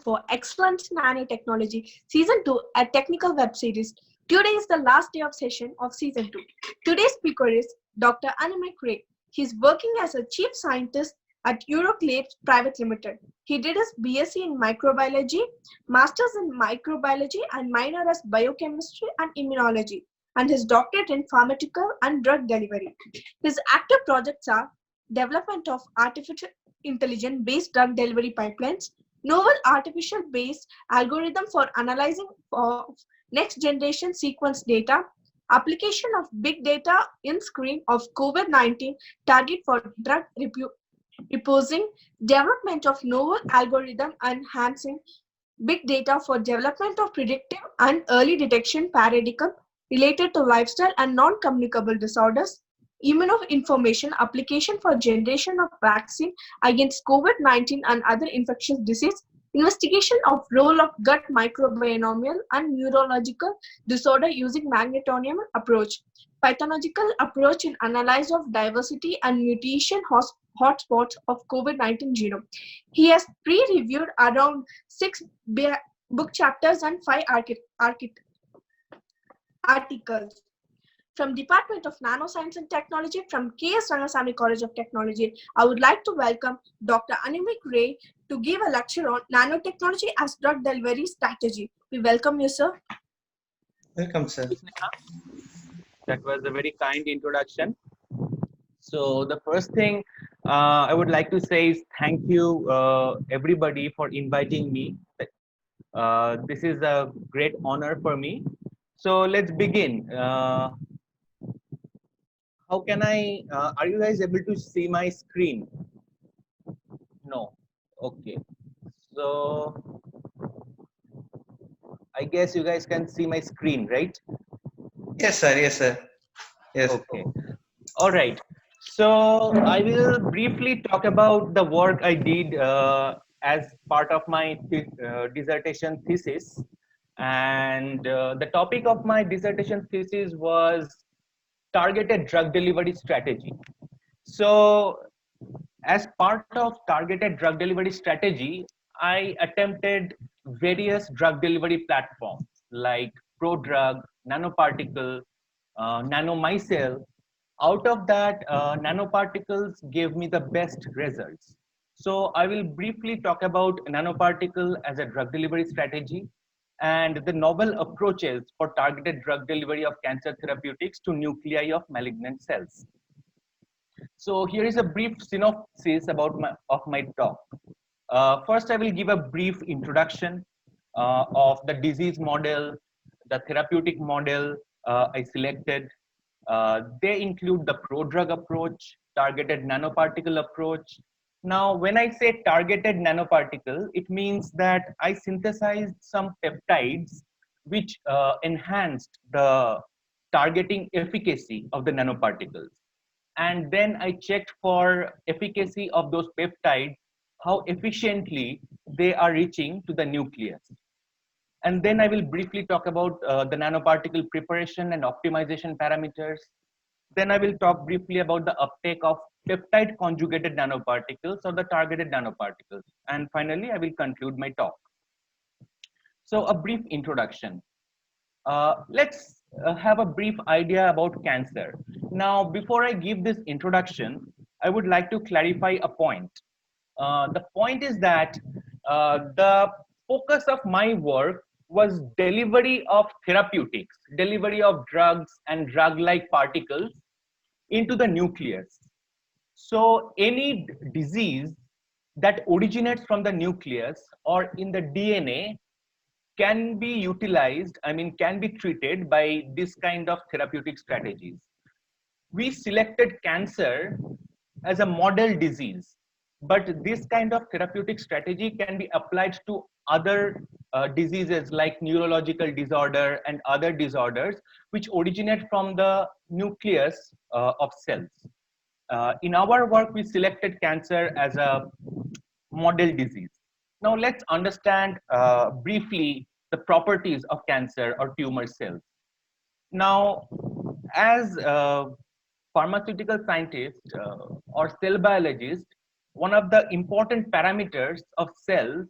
for Excellent Nanotechnology Season 2, a technical web series. Today is the last day of session of Season 2. Today's speaker is Dr. Animikh Ray. He is working as a chief scientist at Ecura Labs Pvt. Limited. He did his BSc in microbiology, master's in microbiology, and minor as biochemistry and immunology, and his doctorate in pharmaceutical and drug delivery. His active projects are development of artificial intelligence-based drug delivery pipelines, novel artificial-based algorithm for analyzing of next-generation sequence data, application of big data in screen of COVID-19 target for drug reposing, development of novel algorithm enhancing big data for development of predictive and early detection paradigm related to lifestyle and non-communicable disorders, immunoinformation application for generation of vaccine against COVID-19 and other infectious disease, investigation of role of gut microbiome and neurological disorder using magnetonium approach, pathological approach in analysis of diversity and mutation hotspots of COVID-19 genome. He has pre-reviewed around 6 book chapters and 5 articles. From Department of Nanoscience and Technology from K.S.Rangasamy College of Technology, I would like to welcome Dr. Animikh Ray to give a lecture on nanotechnology as drug delivery strategy. We welcome you, sir. Welcome, sir. That was a very kind introduction. So the first thing I would like to say is thank you everybody for inviting me. This is a great honor for me. So let's begin. How can I, are you guys able to see my screen? No. Okay. So I guess you guys can see my screen, right? Yes, sir. Yes, sir. Yes. Okay. All right. So I will briefly talk about the work I did as part of my dissertation thesis. And the topic of my dissertation thesis was targeted drug delivery strategy. So as part of targeted drug delivery strategy, I attempted various drug delivery platforms like prodrug, nanoparticle, nanomicelle. Out of that, nanoparticles gave me the best results. So I will briefly talk about nanoparticle as a drug delivery strategy and the novel approaches for targeted drug delivery of cancer therapeutics to nuclei of malignant cells. So here is a brief synopsis about my talk. First, I will give a brief introduction of the disease model, the therapeutic model I selected. They include the prodrug approach, targeted nanoparticle approach. Now, when I say targeted nanoparticle, it means that I synthesized some peptides which enhanced the targeting efficacy of the nanoparticles. And then I checked for efficacy of those peptides, how efficiently they are reaching to the nucleus. And then I will briefly talk about the nanoparticle preparation and optimization parameters. Then I will talk briefly about the uptake of peptide conjugated nanoparticles or the targeted nanoparticles. And finally, I will conclude my talk. So a brief introduction. Let's have a brief idea about cancer. Now, before I give this introduction, I would like to clarify a point. The point is that the focus of my work was delivery of therapeutics, delivery of drugs and drug-like particles into the nucleus. So any disease that originates from the nucleus or in the DNA can be utilized, can be treated by this kind of therapeutic strategies. We selected cancer as a model disease, but this kind of therapeutic strategy can be applied to other diseases like neurological disorder and other disorders which originate from the nucleus of cells. In our work, we selected cancer as a model disease. Now let's understand briefly the properties of cancer or tumor cells. Now, as a pharmaceutical scientist or cell biologist, one of the important parameters of cells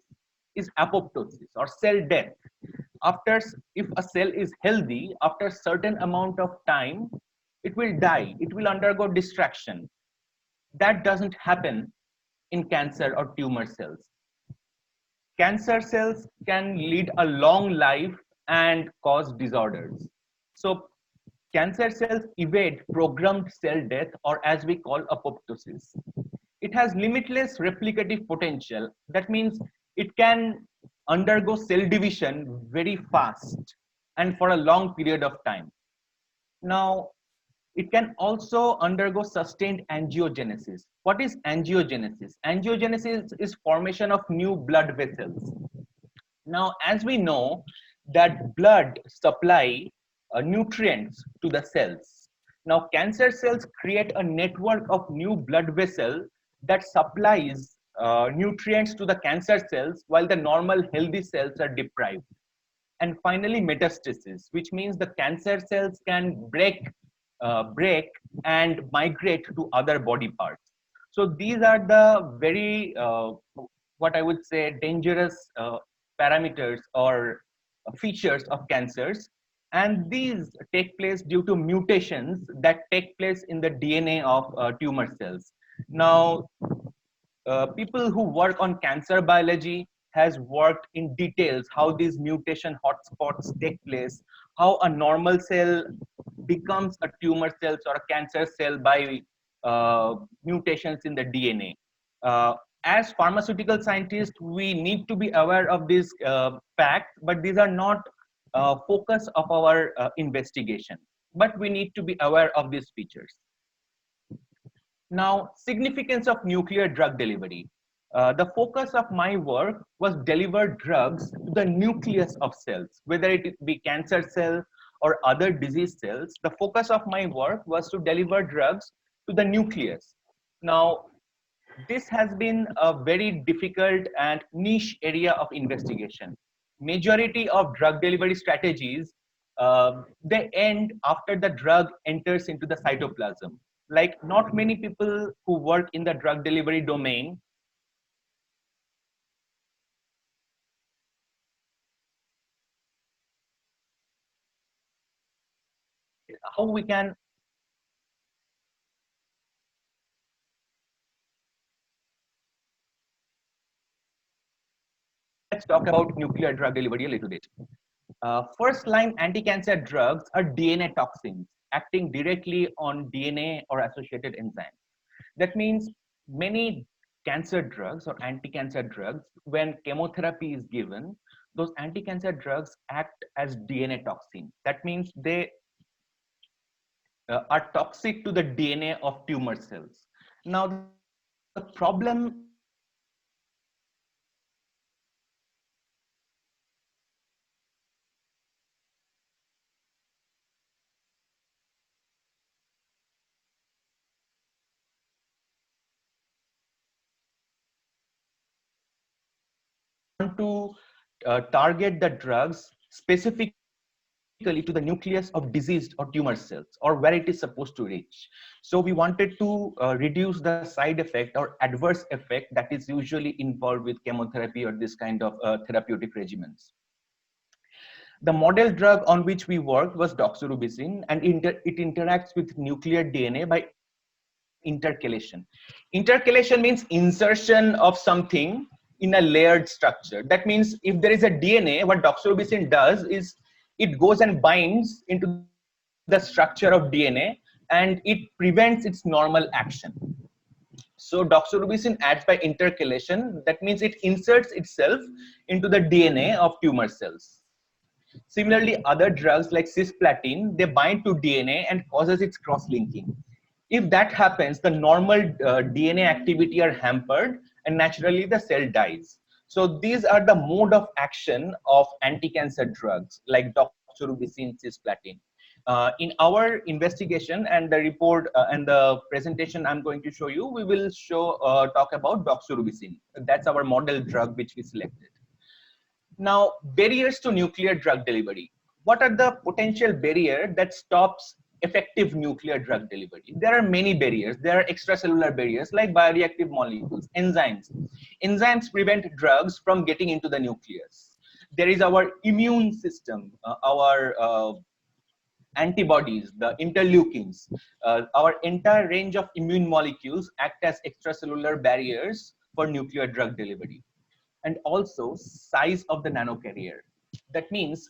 is apoptosis or cell death. If a cell is healthy, after a certain amount of time, it will die. It will undergo destruction. That doesn't happen in cancer or tumor cells. Cancer cells can lead a long life and cause disorders. So cancer cells evade programmed cell death, or as we call apoptosis. It has limitless replicative potential. That means it can undergo cell division very fast and for a long period of time. Now, it can also undergo sustained angiogenesis. What is angiogenesis? Angiogenesis is formation of new blood vessels. Now, as we know that blood supply nutrients to the cells. Now, cancer cells create a network of new blood vessels that supplies nutrients to the cancer cells while the normal healthy cells are deprived. And finally, metastasis, which means the cancer cells can break and migrate to other body parts. So these are the very, what I would say, dangerous parameters or features of cancers. And these take place due to mutations that take place in the DNA of tumor cells. Now, people who work on cancer biology has worked in details how these mutation hotspots take place, how a normal cell becomes a tumor cell or a cancer cell by mutations in the DNA. As pharmaceutical scientists, we need to be aware of these facts, but these are not focus of our investigation. But we need to be aware of these features. Now, significance of nuclear drug delivery. The focus of my work was deliver drugs to the nucleus of cells, whether it be cancer cell or other disease cells. The focus of my work was to deliver drugs to the nucleus. Now, this has been a very difficult and niche area of investigation. Majority of drug delivery strategies, they end after the drug enters into the cytoplasm. Like not many people who work in the drug delivery domain how we can let's talk about nuclear drug delivery a little bit. First line anti-cancer drugs are DNA toxins acting directly on DNA or associated enzymes. That means many cancer drugs or anti-cancer drugs, when chemotherapy is given, those anti-cancer drugs act as DNA toxin. That means they are toxic to the DNA of tumor cells. Now, the problem to target the drugs specifically to the nucleus of diseased or tumor cells or where it is supposed to reach. So we wanted to reduce the side effect or adverse effect that is usually involved with chemotherapy or this kind of therapeutic regimens. The model drug on which we worked was doxorubicin, and it interacts with nuclear DNA by intercalation. Intercalation means insertion of something in a layered structure. That means if there is a DNA, what doxorubicin does is it goes and binds into the structure of DNA and it prevents its normal action. So doxorubicin acts by intercalation. That means it inserts itself into the DNA of tumor cells. Similarly, other drugs like cisplatin, they bind to DNA and causes its cross-linking. If that happens, the normal DNA activity are hampered and naturally the cell dies. So these are the mode of action of anti-cancer drugs like doxorubicin, cisplatin. In our investigation and the report and the presentation I'm going to show you, we will talk about doxorubicin. That's our model drug which we selected. Now, barriers to nuclear drug delivery. What are the potential barriers that stops effective nuclear drug delivery. There are many barriers. There are extracellular barriers like bioreactive molecules, enzymes. Enzymes prevent drugs from getting into the nucleus. There is our immune system, our antibodies, the interleukins. Our entire range of immune molecules act as extracellular barriers for nuclear drug delivery. And also size of the nanocarrier. That means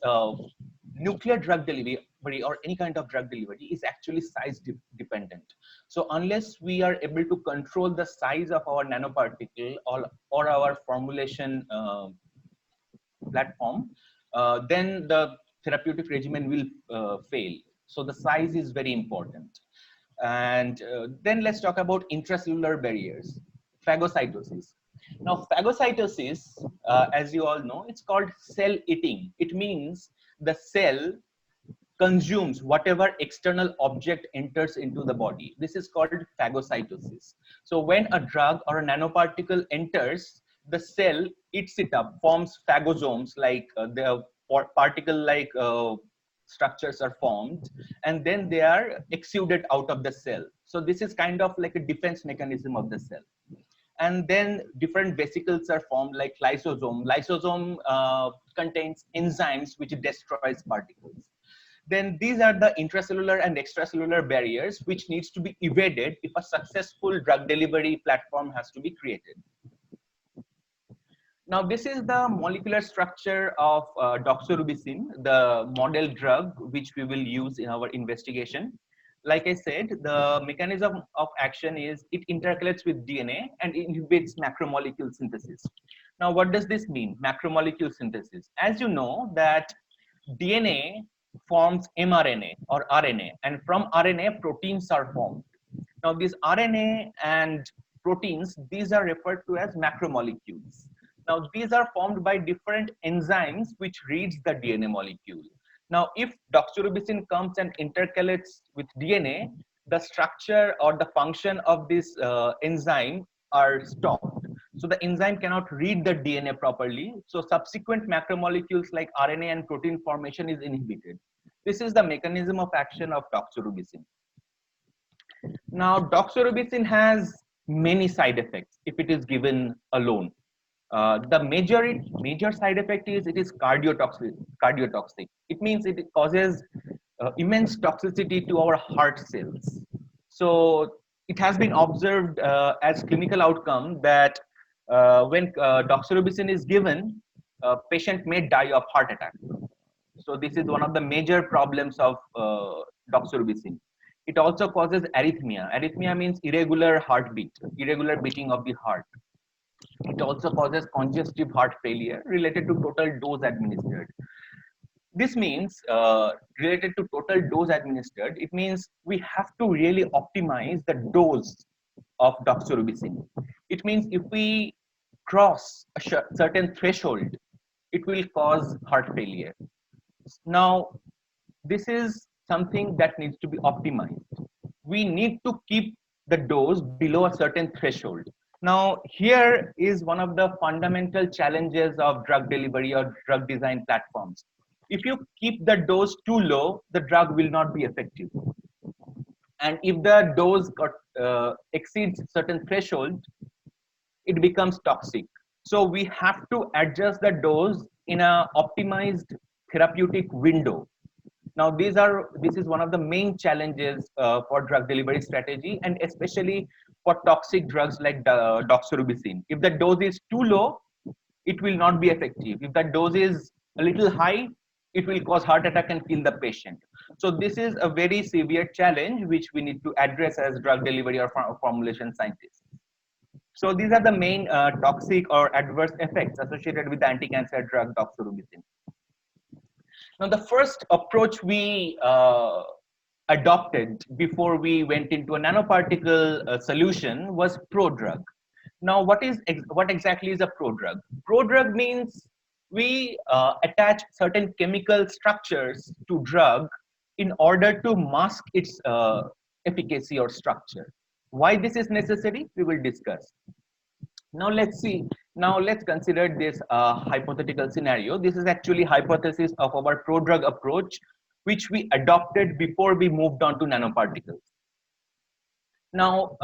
nuclear drug delivery or any kind of drug delivery is actually size dependent. So unless we are able to control the size of our nanoparticle or our formulation platform, then the therapeutic regimen will fail. So the size is very important. And then let's talk about intracellular barriers, phagocytosis. Now, phagocytosis, as you all know, it's called cell eating. It means the cell consumes whatever external object enters into the body. This is called phagocytosis. So when a drug or a nanoparticle enters, the cell eats it up, forms phagosomes, like the particle-like structures are formed, and then they are exuded out of the cell. So this is kind of like a defense mechanism of the cell. And then different vesicles are formed like lysosome. Lysosome contains enzymes which destroys particles. Then these are the intracellular and extracellular barriers which needs to be evaded if a successful drug delivery platform has to be created. Now, this is the molecular structure of doxorubicin, the model drug which we will use in our investigation. Like I said, the mechanism of action is it intercalates with DNA and inhibits macromolecule synthesis. Now, what does this mean, macromolecule synthesis? As you know that DNA forms mRNA or RNA, and from RNA, proteins are formed. Now, these RNA and proteins, these are referred to as macromolecules. Now, these are formed by different enzymes which reads the DNA molecule. Now, if doxorubicin comes and intercalates with DNA, the structure or the function of this enzyme are stopped. So the enzyme cannot read the DNA properly. So subsequent macromolecules like RNA and protein formation is inhibited. This is the mechanism of action of doxorubicin. Now, doxorubicin has many side effects if it is given alone. The major side effect is it is cardiotoxic. It means it causes immense toxicity to our heart cells. So it has been observed as clinical outcome that when doxorubicin is given, patient may die of heart attack. So this is one of the major problems of doxorubicin. It also causes arrhythmia. Arrhythmia means irregular heartbeat, irregular beating of the heart. It also causes congestive heart failure related to total dose administered. This means related to total dose administered, it means we have to really optimize the dose of doxorubicin. It means if we cross a certain threshold, it will cause heart failure. Now, this is something that needs to be optimized. We need to keep the dose below a certain threshold. Now, here is one of the fundamental challenges of drug delivery or drug design platforms. If you keep the dose too low, the drug will not be effective. And if the dose exceeds certain threshold, it becomes toxic. So we have to adjust the dose in an optimized therapeutic window. Now, this is one of the main challenges for drug delivery strategy, and especially for toxic drugs like doxorubicin. If the dose is too low, it will not be effective. If the dose is a little high, it will cause heart attack and kill the patient. So this is a very severe challenge which we need to address as drug delivery or formulation scientists. So these are the main toxic or adverse effects associated with the anti-cancer drug doxorubicin. Now, the first approach we adopted before we went into a nanoparticle solution was prodrug. Now, what exactly is a prodrug? Prodrug means we attach certain chemical structures to drug in order to mask its efficacy or structure. Why this is necessary, we will discuss. Now let's see. Now let's consider this hypothetical scenario. This is actually hypothesis of our prodrug approach which we adopted before we moved on to nanoparticles. Now,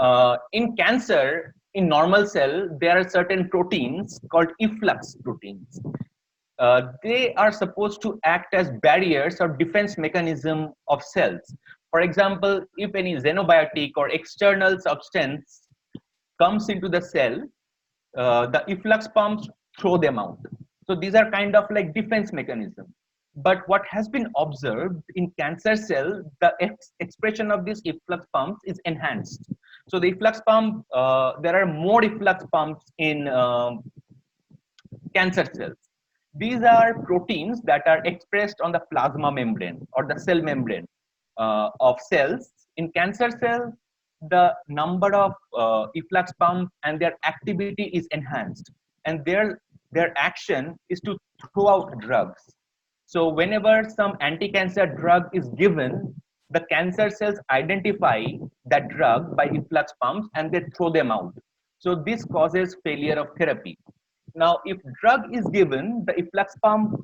in cancer, in normal cell, there are certain proteins called efflux proteins. They are supposed to act as barriers or defense mechanism of cells. For example, if any xenobiotic or external substance comes into the cell, the efflux pumps throw them out. So these are kind of like defense mechanism. But what has been observed in cancer cell, the expression of these efflux pumps is enhanced. So the efflux pump, there are more efflux pumps in cancer cells. These are proteins that are expressed on the plasma membrane or the cell membrane of cells. In cancer cells, the number of efflux pumps and their activity is enhanced, and their action is to throw out drugs. So whenever some anti-cancer drug is given, the cancer cells identify that drug by efflux pumps and they throw them out. So this causes failure of therapy. Now, if drug is given, the efflux pump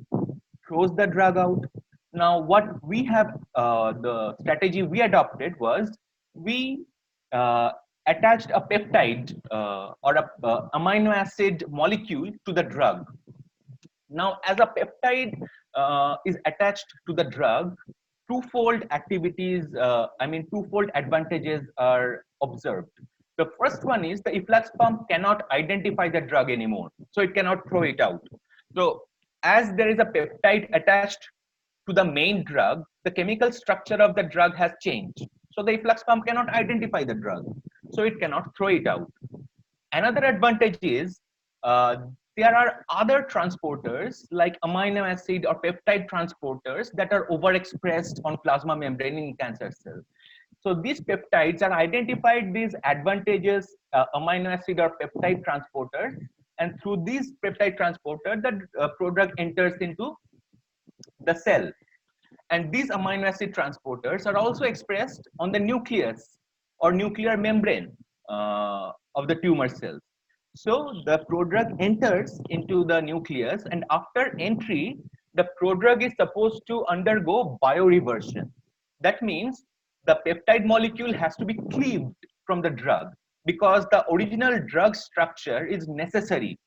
throws the drug out. Now, what we have, the strategy we adopted was we uh, attached a peptide or a amino acid molecule to the drug. Now, as a peptide is attached to the drug, twofold activities, twofold advantages are observed. The first one is the efflux pump cannot identify the drug anymore, so it cannot throw it out. So, as there is a peptide attached to the main drug, the chemical structure of the drug has changed. So, the efflux pump cannot identify the drug, so it cannot throw it out. Another advantage is uh, there are other transporters like amino acid or peptide transporters that are overexpressed on plasma membrane in cancer cells. So these peptides are identified these advantageous amino acid or peptide transporters, and through these peptide transporter, the prodrug enters into the cell. And these amino acid transporters are also expressed on the nucleus or nuclear membrane of the tumor cells. So the prodrug enters into the nucleus, and after entry, the prodrug is supposed to undergo bioreversion. That means the peptide molecule has to be cleaved from the drug because the original drug structure is necessary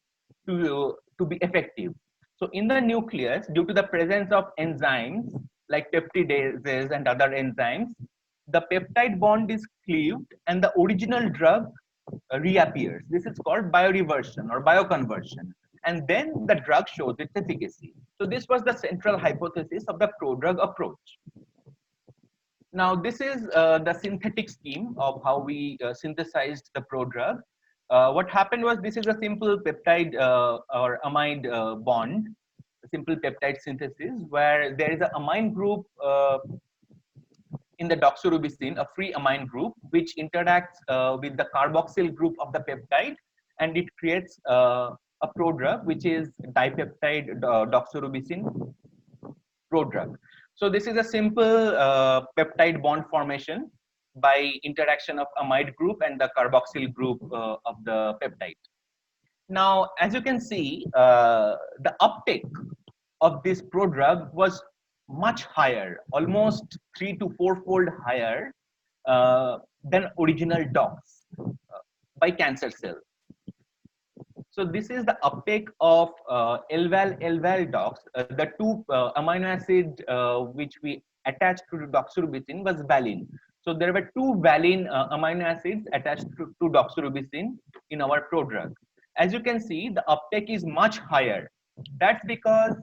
to be effective. So in the nucleus, due to the presence of enzymes like peptidases and other enzymes, the peptide bond is cleaved and the original drug reappears. This is called bioreversion or bioconversion. And then the drug shows its efficacy. So this was the central hypothesis of the prodrug approach. Now this is the synthetic scheme of how we synthesized the prodrug. What happened was this is a simple peptide or amide bond, a simple peptide synthesis where there is an amine group in the doxorubicin, a free amine group, which interacts with the carboxyl group of the peptide, and it creates a prodrug, which is dipeptide doxorubicin prodrug. So this is a simple peptide bond formation by interaction of amide group and the carboxyl group of the peptide. Now, as you can see, the uptake of this prodrug was much higher, almost 3 to 4-fold higher than original dox by cancer cells. So this is the uptake of LVAL dox. The two amino acid which we attached to doxorubicin was valine. So there were two valine amino acids attached to doxorubicin in our prodrug. As you can see, the uptake is much higher. That's because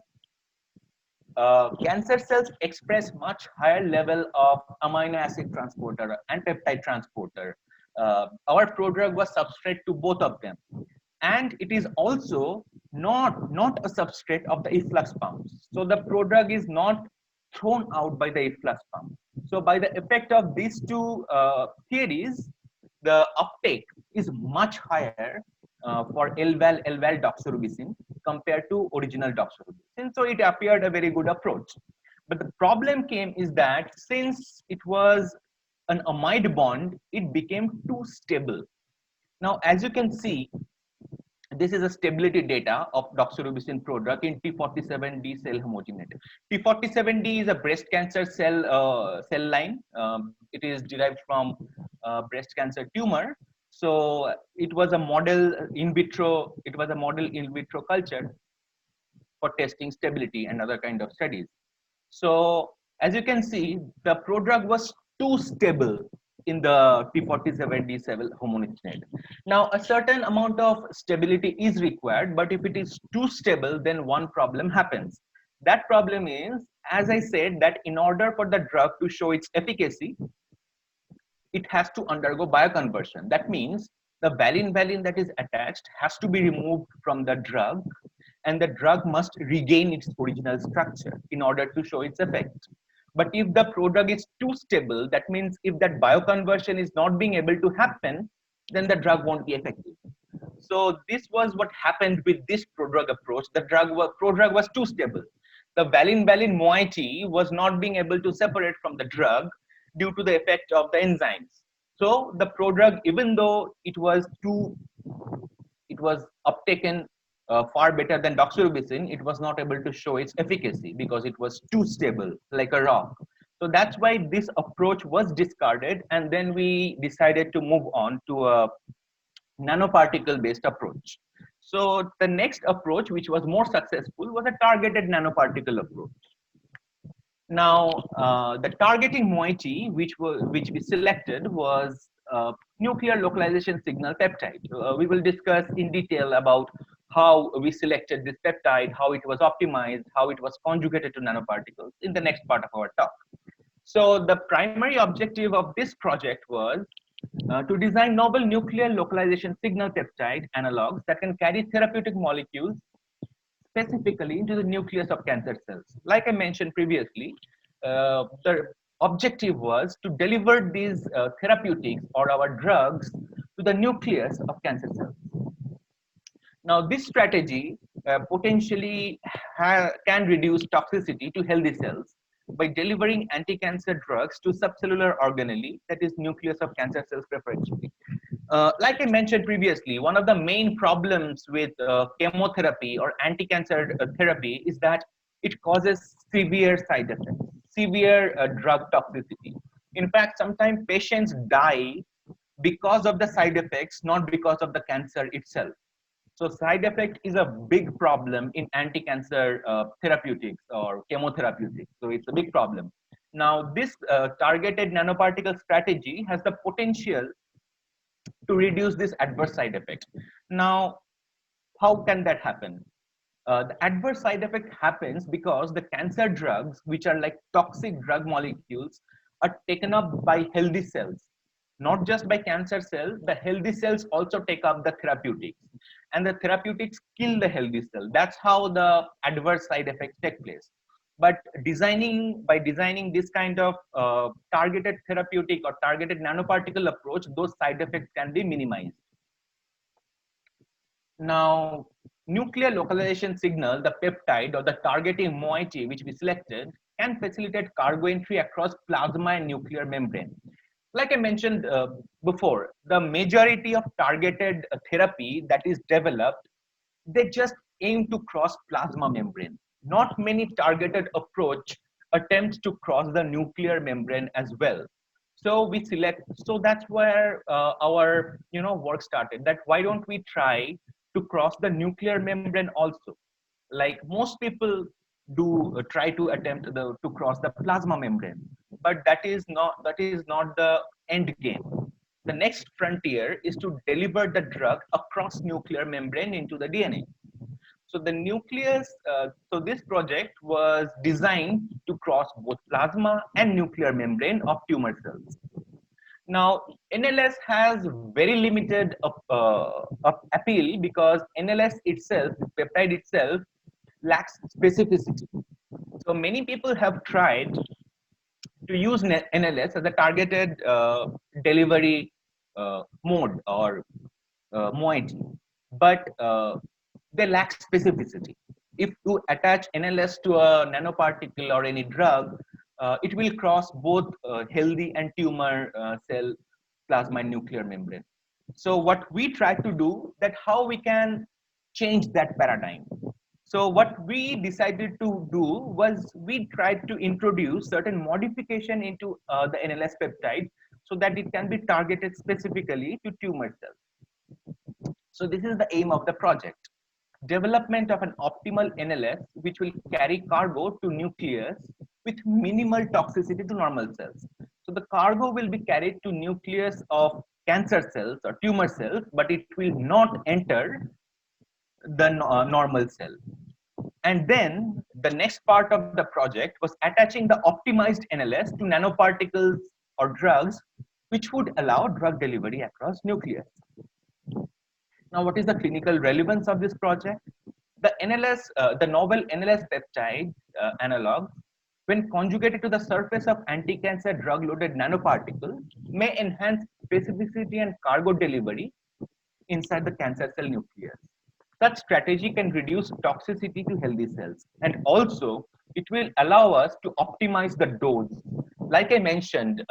cancer cells express much higher level of amino acid transporter and peptide transporter. Our prodrug was substrate to both of them. And it is also not a substrate of the efflux pumps. So the prodrug is not thrown out by the efflux pump. So by the effect of these two theories, the uptake is much higher for LVAL doxorubicin compared to original doxorubicin. So it appeared a very good approach. But the problem came is that since it was an amide bond, it became too stable. Now, as you can see, This is a stability data of doxorubicin prodrug in T47D cell homogeneity. T47D is a breast cancer cell line. It is derived from breast cancer tumor. So it was a model in vitro. It was a model in vitro culture for testing stability and other kind of studies. So as you can see, the prodrug was too stable in the P47D cell homogeneity. Now, a certain amount of stability is required, but if it is too stable, then one problem happens. That problem is, as I said, that in order for the drug to show its efficacy, it has to undergo bioconversion. That means the valine that is attached has to be removed from the drug, and the drug must regain its original structure in order to show its effect. But if the prodrug is too stable, that means if that bioconversion is not being able to happen, then the drug won't be effective. So this was what happened with this prodrug approach. The prodrug was too stable. The valine moiety was not being able to separate from the drug due to the effect of the enzymes. So the prodrug, even though it was uptaken far better than doxorubicin, it was not able to show its efficacy because it was too stable, like a rock. So that's why this approach was discarded, and then we decided to move on to a nanoparticle based approach. So the next approach, which was more successful, was a targeted nanoparticle approach. Now, the targeting moiety which we selected was nuclear localization signal peptide. We will discuss in detail about how we selected this peptide, how it was optimized, how it was conjugated to nanoparticles in the next part of our talk. So the primary objective of this project was to design novel nuclear localization signal peptide analogs that can carry therapeutic molecules specifically into the nucleus of cancer cells. Like I mentioned previously, the objective was to deliver these therapeutics or our drugs to the nucleus of cancer cells. Now, this strategy potentially can reduce toxicity to healthy cells by delivering anti-cancer drugs to subcellular organelle, that is nucleus of cancer cells preferentially. Like I mentioned previously, one of the main problems with chemotherapy or anti-cancer therapy is that it causes severe side effects, severe drug toxicity. In fact, sometimes patients die because of the side effects, not because of the cancer itself. So side effect is a big problem in anti-cancer therapeutics or chemotherapeutics. So it's a big problem. Now, this targeted nanoparticle strategy has the potential to reduce this adverse side effect. Now, how can that happen? The adverse side effect happens because the cancer drugs, which are like toxic drug molecules, are taken up by healthy cells. Not just by cancer cells, the healthy cells also take up the therapeutics, and the therapeutics kill the healthy cell. That's how the adverse side effects take place. But by designing this kind of targeted therapeutic or targeted nanoparticle approach, those side effects can be minimized. Now, nuclear localization signal, the peptide or the targeting moiety which we selected, can facilitate cargo entry across plasma and nuclear membrane. Like I mentioned before, the majority of targeted therapy that is developed, they just aim to cross plasma membrane. Not many targeted approach attempts to cross the nuclear membrane as well. So we select. So that's where our work started. That why don't we try to cross the nuclear membrane also? Like most people do try to attempt to cross the plasma membrane, but that is not the end game. The next frontier is to deliver the drug across nuclear membrane into the DNA. So the nucleus, so this project was designed to cross both plasma and nuclear membrane of tumor cells. Now, NLS has very limited appeal because NLS itself, the peptide itself, lacks specificity. So many people have tried to use NLS as a targeted delivery mode or moiety, but they lack specificity. If you attach NLS to a nanoparticle or any drug, it will cross both healthy and tumor cell plasma and nuclear membrane. So what we try to do, that how we can change that paradigm. So what we decided to do was we tried to introduce certain modification into the NLS peptide so that it can be targeted specifically to tumor cells. So this is the aim of the project. Development of an optimal NLS which will carry cargo to nucleus with minimal toxicity to normal cells. So the cargo will be carried to nucleus of cancer cells or tumor cells, but it will not enter the normal cell. And then the next part of the project was attaching the optimized NLS to nanoparticles or drugs, which would allow drug delivery across nucleus. Now, what is the clinical relevance of this project? The NLS, the novel NLS peptide analog, when conjugated to the surface of anti-cancer drug-loaded nanoparticle, may enhance specificity and cargo delivery inside the cancer cell nucleus. Such strategy can reduce toxicity to healthy cells, and also it will allow us to optimize the dose. Like I mentioned,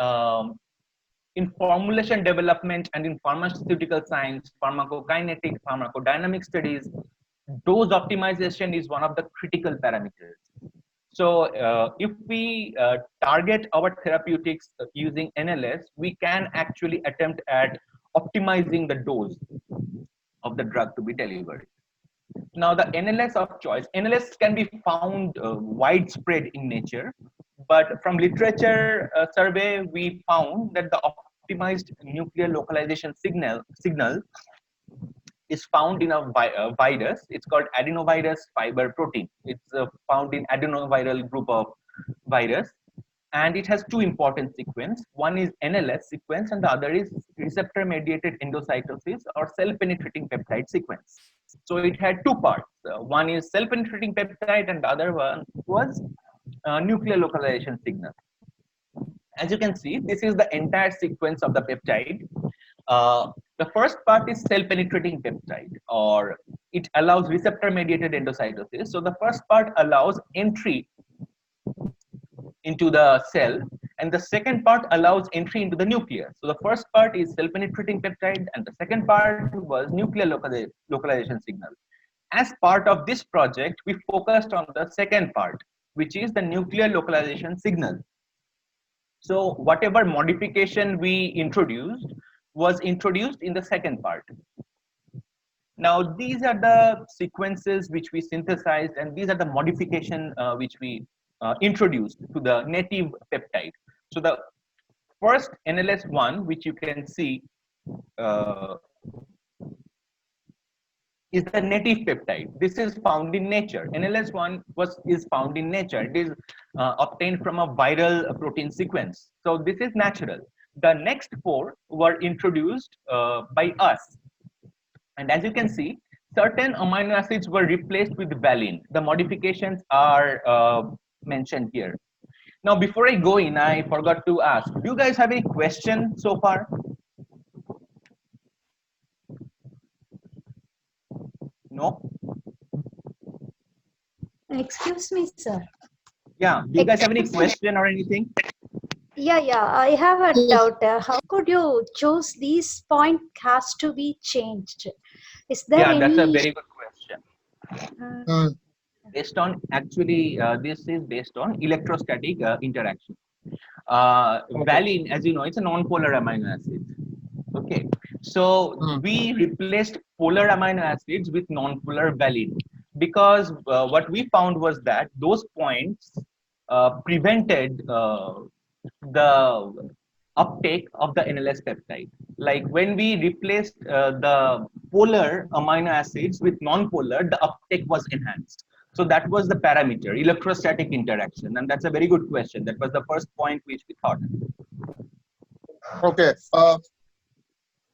in formulation development and in pharmaceutical science, pharmacokinetic, pharmacodynamic studies, dose optimization is one of the critical parameters. So if we target our therapeutics using NLS, we can actually attempt at optimizing the dose of the drug to be delivered. Now, the NLS of choice, NLS can be found widespread in nature, but from literature survey, we found that the optimized nuclear localization signal is found in a virus. It's called adenovirus fiber protein. It's found in adenoviral group of virus, and it has two important sequences. One is NLS sequence, and the other is receptor-mediated endocytosis or cell-penetrating peptide sequence. So it had two parts. One is cell-penetrating peptide, and the other one was nuclear localization signal. As you can see, this is the entire sequence of the peptide. The first part is cell-penetrating peptide, or it allows receptor-mediated endocytosis. So the first part allows entry into the cell, and the second part allows entry into the nucleus. So the first part is cell-penetrating peptide, and the second part was nuclear localization signal. As part of this project, we focused on the second part, which is the nuclear localization signal. So whatever modification we introduced was introduced in the second part. Now, these are the sequences which we synthesized, and these are the modification which we introduced to the native peptide. So the first NLS1, which you can see, is the native peptide. This is found in nature. NLS1 is found in nature. It is obtained from a viral protein sequence. So this is natural. The next four were introduced by us. And as you can see, certain amino acids were replaced with valine. The modifications are mentioned here. Now, before I go in, I forgot to ask, do you guys have any question so far? No? Excuse me, sir. Yeah, do you guys have any question or anything? Yeah, I have a doubt. How could you choose these point has to be changed? Is there Yeah, any? that's a very good question. Uh, Based on, actually, this is based on electrostatic interaction. Valine, as you know, it's a non-polar amino acid. Okay, so we replaced polar amino acids with non-polar valine because what we found was that those points prevented the uptake of the NLS peptide. Like when we replaced the polar amino acids with non-polar, the uptake was enhanced. So that was the parameter, electrostatic interaction, and that's a very good question. That was the first point which we thought. Okay.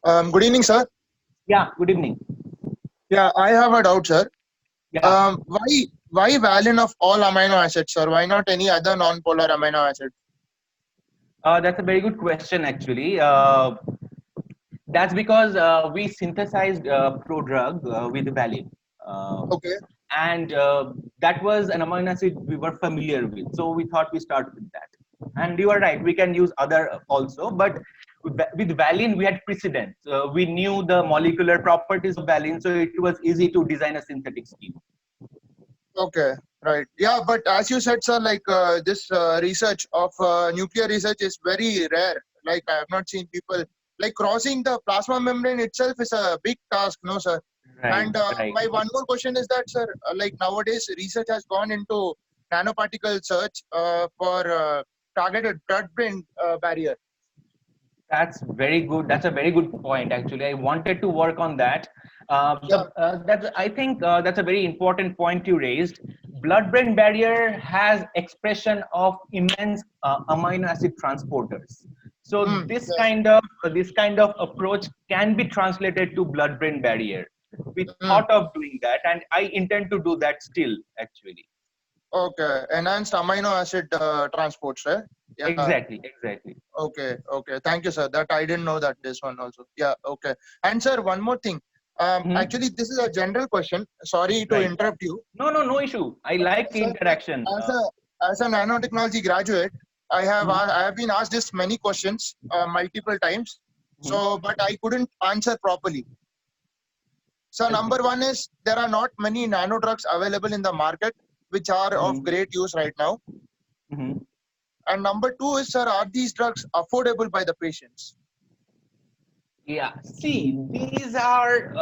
Good evening, sir. Yeah, good evening. Yeah, I have a doubt, sir. Yeah. Why valine of all amino acids, sir? Why not any other non-polar amino acid? That's a very good question, actually. That's because we synthesized prodrug with valine. Okay. And that was an amino acid we were familiar with. So we thought we start with that. And you are right, we can use other also, but with valine we had precedence. We knew the molecular properties of valine, so it was easy to design a synthetic scheme. Okay, right. Yeah, but as you said, sir, like this research of nuclear research is very rare. Like I have not seen people like crossing the plasma membrane itself is a big task, no, sir. Right, And right. my one more question is that, sir, like nowadays research has gone into nanoparticle search for targeted blood-brain barrier. That's very good. That's a very good point. Actually, I wanted to work on that. Yeah. I think that's a very important point you raised. Blood-brain barrier has expression of immense amino acid transporters. So Yes. this kind of approach can be translated to blood-brain barrier. We Mm. thought of doing that, and I intend to do that still. Actually, Okay. Enhanced amino acid transports, right? Yeah. exactly. Okay, okay. Thank you, sir. That I didn't know that this one also. Yeah, okay. And sir, one more thing. Mhm. Actually, this is a general question. Sorry to Right. interrupt you. No issue. I like the Sir, interaction. as a nanotechnology graduate, Mhm, I have been asked this many questions multiple times. mhm. So, but I couldn't answer properly. So, Tell me. number one is there are not many nano drugs available in the market which are of Mhm, great use right now. mhm. And number two is, sir, are these drugs affordable by the patients? Yeah. See, these are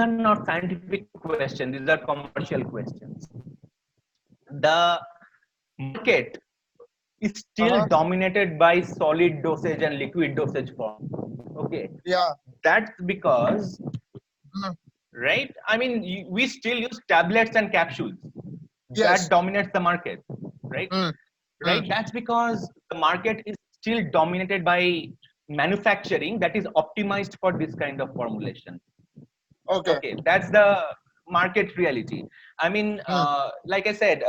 not scientific questions. These are commercial questions. The market is still Uh-huh. dominated by solid dosage and liquid dosage form. Okay. Yeah. That's because, Mm. right? I mean, we still use tablets and capsules. That Yes. dominates the market, right? Mm. Mm. Right? That's because the market is still dominated by manufacturing that is optimized for this kind of formulation. Okay. Okay, that's the market reality. I mean, Mm. like I said,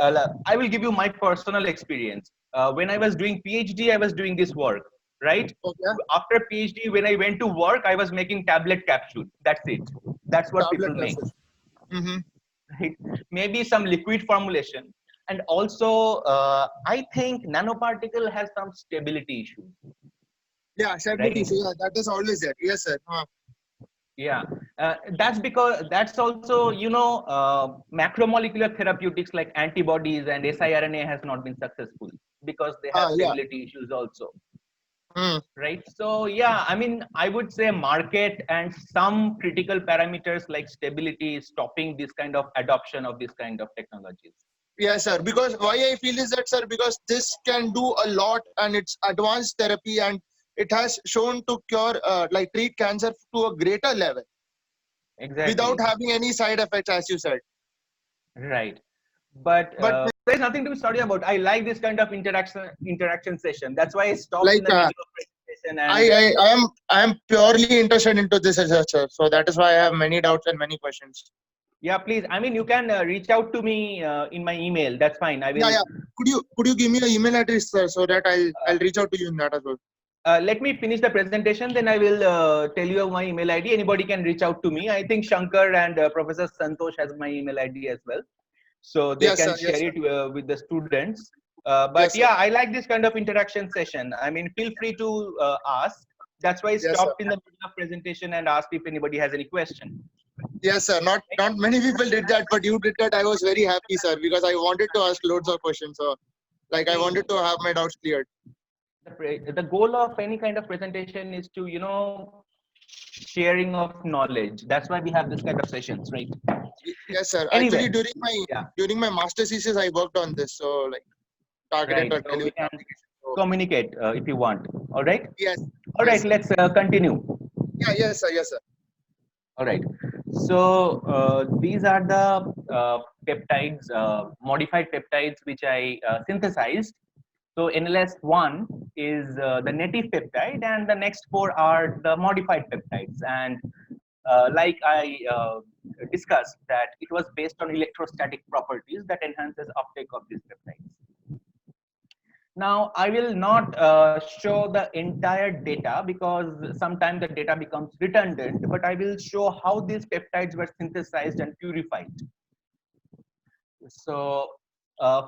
I will give you my personal experience. When I was doing PhD, I was doing this work, right? Okay. After PhD, when I went to work, I was making tablet capsules. That's it. That's what Tablet people make, capsules. Mm-hmm. right? Maybe some liquid formulation. And also, I think nanoparticle has some stability issues, Yeah, stability right? issue. Yeah, that is always there. Yes, sir. Yeah, that's because that's also, macromolecular therapeutics like antibodies and siRNA has not been successful because they have Yeah. stability issues also, Mm. right? So yeah, I mean, I would say market and some critical parameters like stability is stopping this kind of adoption of this kind of technologies. Yes, sir. Because why I feel is that, sir, because this can do a lot and it's advanced therapy and it has shown to cure, like treat cancer to a greater level without Exactly, having any side effects, as you said. right. But But there's nothing to be sorry about. I like this kind of interaction session. That's why I stopped in like the middle of presentation and I am purely interested into this research, sir. So that is why I have many doubts and many questions. yeah, please. I mean, you can reach out to me in my email. That's fine. I Yeah, will. yeah. Could you give me your email address, sir, so that Uh, I'll reach out to you in that as well. Let me finish the presentation, then I will tell you my email ID. Anybody can reach out to me. I think Shankar and Professor Santosh has my email ID as well, so they Yes, can sir. Yes, share sir. it with the students. But Yes, sir. yeah, I like this kind of interaction session. I mean, feel free to ask. That's why I Yes, sir. stopped in the middle of presentation and asked if anybody has any question. Yes, sir. Not many people did that, but you did that. I was very happy, sir, because I wanted to ask loads of questions. So, like, I See, wanted to have my doubts cleared. the goal of any kind of presentation is to, sharing of knowledge. That's why we have this kind of sessions, right? Yes, sir. Anyway, Actually, yeah, during my master's thesis, I worked on this. So, like, targeted right. drug So we delivery can application. So, communicate if you want. All right. yes, All yes, right. sir. Let's continue. Yeah, yes, sir. Yes, sir. All right. So these are the peptides, modified peptides, which I synthesized. So NLS1 is the native peptide, and the next four are the modified peptides. And like I discussed, that it was based on electrostatic properties that enhances uptake of these peptides. Now, I will not show the entire data because sometimes the data becomes redundant, but I will show how these peptides were synthesized and purified. So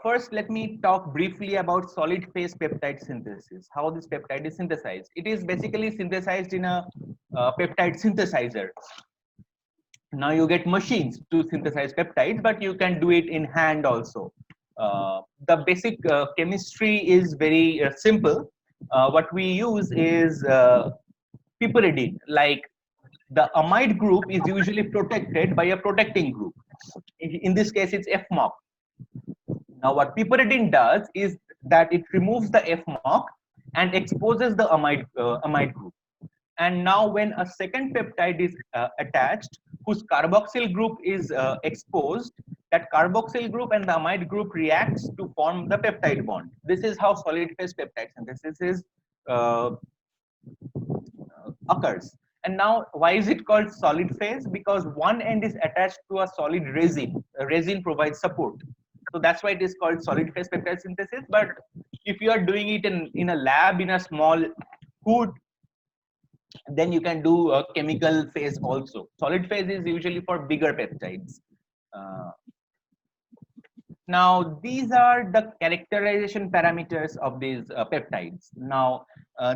First, let me talk briefly about solid phase peptide synthesis, how this peptide is synthesized. It is basically synthesized in a peptide synthesizer. Now you get machines to synthesize peptides, but you can do it in hand also. The basic chemistry is very simple. What we use is piperidine. Like the amide group is usually protected by a protecting group. In this case, it's FMOC. Now, what piperidine does is that it removes the FMOC and exposes the amide group. And now when a second peptide is attached, whose carboxyl group is exposed, that carboxyl group and the amide group reacts to form the peptide bond. This is how solid phase peptide synthesis is occurs. And now why is it called solid phase? Because one end is attached to a solid resin. A resin provides support. So that's why it is called solid phase peptide synthesis. But if you are doing it in a lab in a small hood, then you can do a chemical phase also. Solid phase is usually for bigger peptides. Now, these are the characterization parameters of these peptides. Now,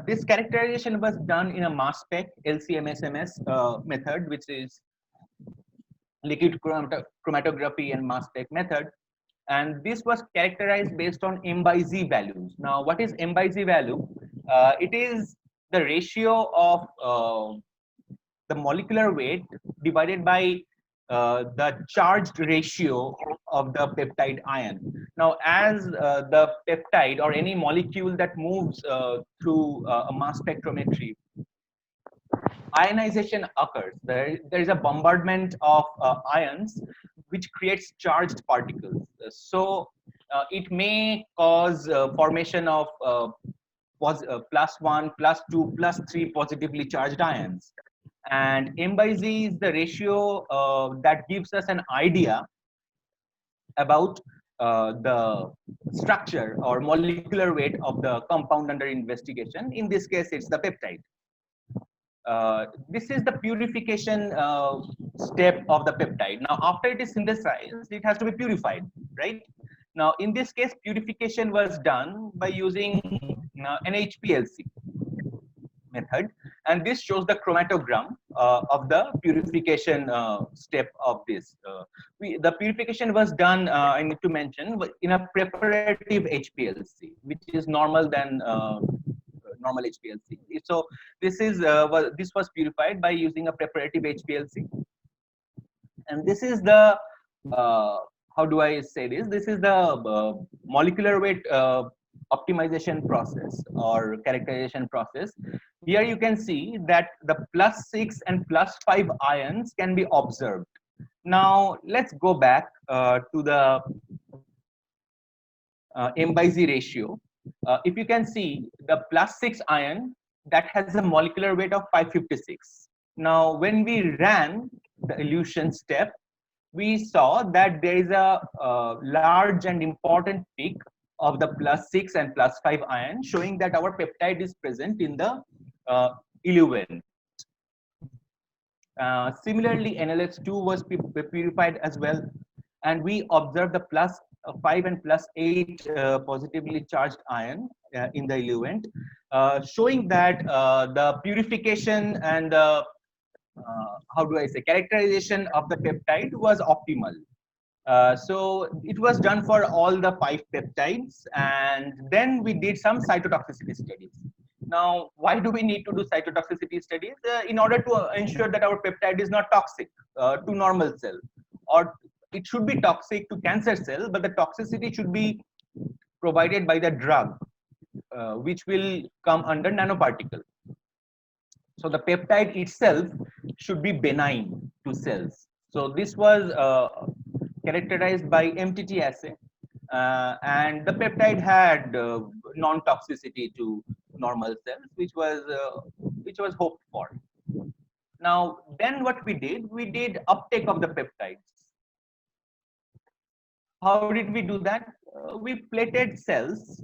this characterization was done in a mass spec LC-MS method, which is liquid chromatography and mass spec method. And this was characterized based on M by Z values. Now, what is M by Z value? It is the ratio of the molecular weight divided by the charged ratio of the peptide ion. Now, as the peptide or any molecule that moves through a mass spectrometry, ionization occurs. There is a bombardment of ions which creates charged particles. So it may cause formation of +1, +2, +3 positively charged ions. And M by Z is the ratio that gives us an idea about the structure or molecular weight of the compound under investigation. In this case, it's the peptide. This is the purification step of the peptide. Now, after it is synthesized, it has to be purified, right? Now, in this case, purification was done by using NHPLC method, and this shows the chromatogram of the purification step of this. The purification was done, I need to mention, in a preparative HPLC, which is normal than normal HPLC. So this was purified by using a preparative HPLC, and this is the how do I say this? This is the molecular weight optimization process or characterization process. Here you can see that the +6 and +5 ions can be observed. Now let's go back to the M by Z ratio. If you can see the +6 ion, that has a molecular weight of 556. Now when we ran the elution step, we saw that there is a large and important peak of the +6 and +5 ion, showing that our peptide is present in the eluent. Similarly, NLS2 was purified as well, and we observed the +5 and +8 positively charged ion in the eluent, showing that the purification and the how do I say, characterization of the peptide was optimal. So it was done for all the 5 peptides, and then we did some cytotoxicity studies. Now, why do we need to do cytotoxicity studies? In order to ensure that our peptide is not toxic to normal cell, or it should be toxic to cancer cell, but the toxicity should be provided by the drug, which will come under nanoparticle. So the peptide itself should be benign to cells. So this was characterized by MTT assay, and the peptide had non-toxicity to normal cells, which was hoped for. Now, then what we did uptake of the peptides. How did we do that? We plated cells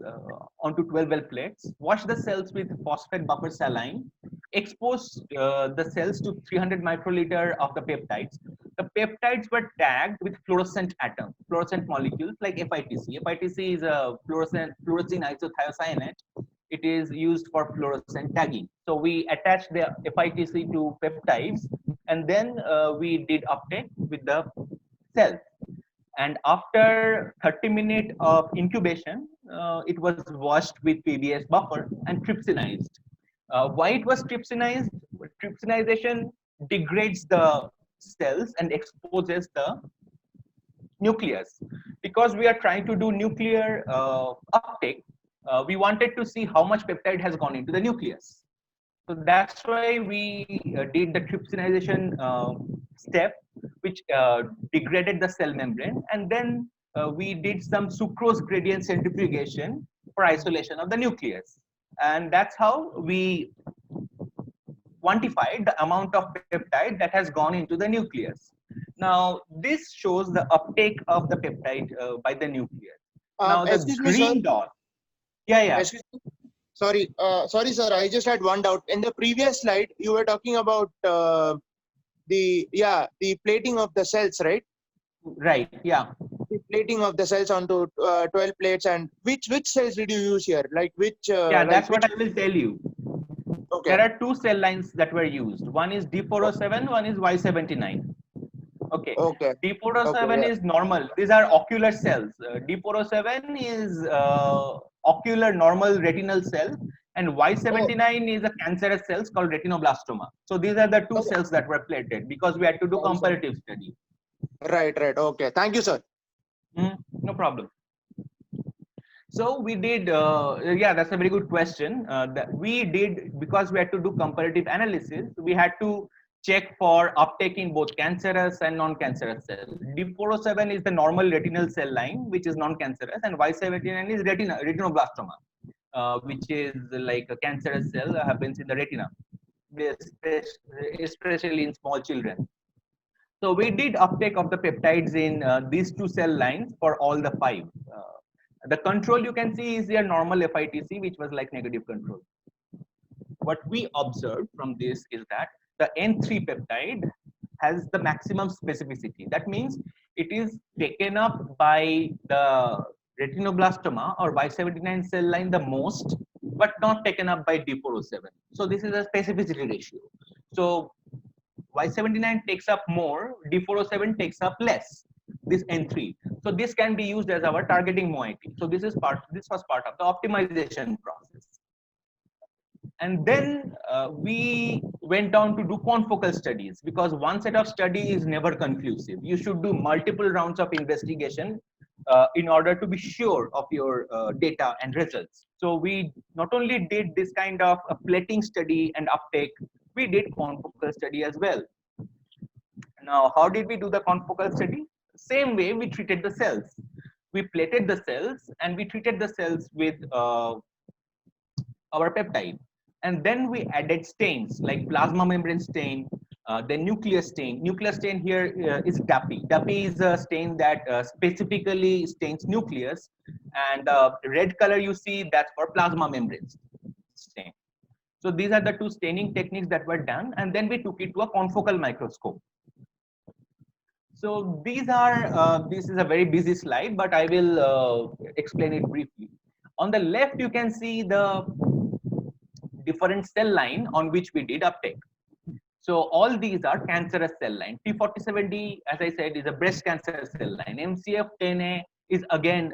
onto 12 well plates, washed the cells with phosphate buffer saline, exposed the cells to 300 microliter of the peptides. The peptides were tagged with fluorescent atoms, fluorescent molecules like FITC. FITC is a fluorescein isothiocyanate. It is used for fluorescent tagging. So we attached the FITC to peptides, and then we did uptake with the cells. And after 30 minutes of incubation, it was washed with PBS buffer and trypsinized. Why it was trypsinized? Trypsinization degrades the cells and exposes the nucleus. Because we are trying to do nuclear uptake, we wanted to see how much peptide has gone into the nucleus. So that's why we did the trypsinization step, which degraded the cell membrane, and then we did some sucrose gradient centrifugation for isolation of the nucleus. And that's how we quantified the amount of peptide that has gone into the nucleus. Now, this shows the uptake of the peptide by the nucleus. Now, the Excuse me, sir. green dot. Yeah. Excuse me. Sorry, sir. I just had one doubt. In the previous slide, you were talking about the plating of the cells, right? Right. Yeah. The plating of the cells onto 12 plates, and which cells did you use here? Like which? Yeah, that's what I will tell you. Okay. There are two cell lines that were used. One is D407, one is Y79. Okay. Okay. D407 Okay, yeah. is normal. These are ocular cells. D407 is ocular normal retinal cell, and Y79 is a cancerous cells called retinoblastoma. So these are the two cells that were plated because we had to do comparative study. Right. Okay. Thank you, sir. No problem. So we did, yeah, that's a very good question. That we did, because we had to do comparative analysis, we had to check for uptake in both cancerous and non-cancerous cells. D407 is the normal retinal cell line, which is non-cancerous, and Y79 is retinoblastoma, which is like a cancerous cell that happens in the retina, especially in small children. So we did uptake of the peptides in these two cell lines for all the 5. The control you can see is their normal FITC, which was like negative control. What we observed from this is that the N3 peptide has the maximum specificity. That means it is taken up by the retinoblastoma or Y79 cell line the most, but not taken up by D407. So this is a specificity ratio. So Y79 takes up more, D407 takes up less, this N3. So this can be used as our targeting moiety. So this was part of the optimization process. And then we went on to do confocal studies, because one set of study is never conclusive. You should do multiple rounds of investigation in order to be sure of your data and results. So we not only did this kind of a plating study and uptake, we did confocal study as well. Now, how did we do the confocal study? Same way we treated the cells. We plated the cells and we treated the cells with our peptide. And then we added stains like plasma membrane stain, then nuclear stain. Nuclear stain here is DAPI. DAPI is a stain that specifically stains nucleus. And the red color you see, that's for plasma membrane stain. So these are the two staining techniques that were done. And then we took it to a confocal microscope. So these are, this is a very busy slide, but I will explain it briefly. On the left, you can see the different cell line on which we did uptake. So all these are cancerous cell line. P47D, as I said, is a breast cancer cell line. MCF10A is again,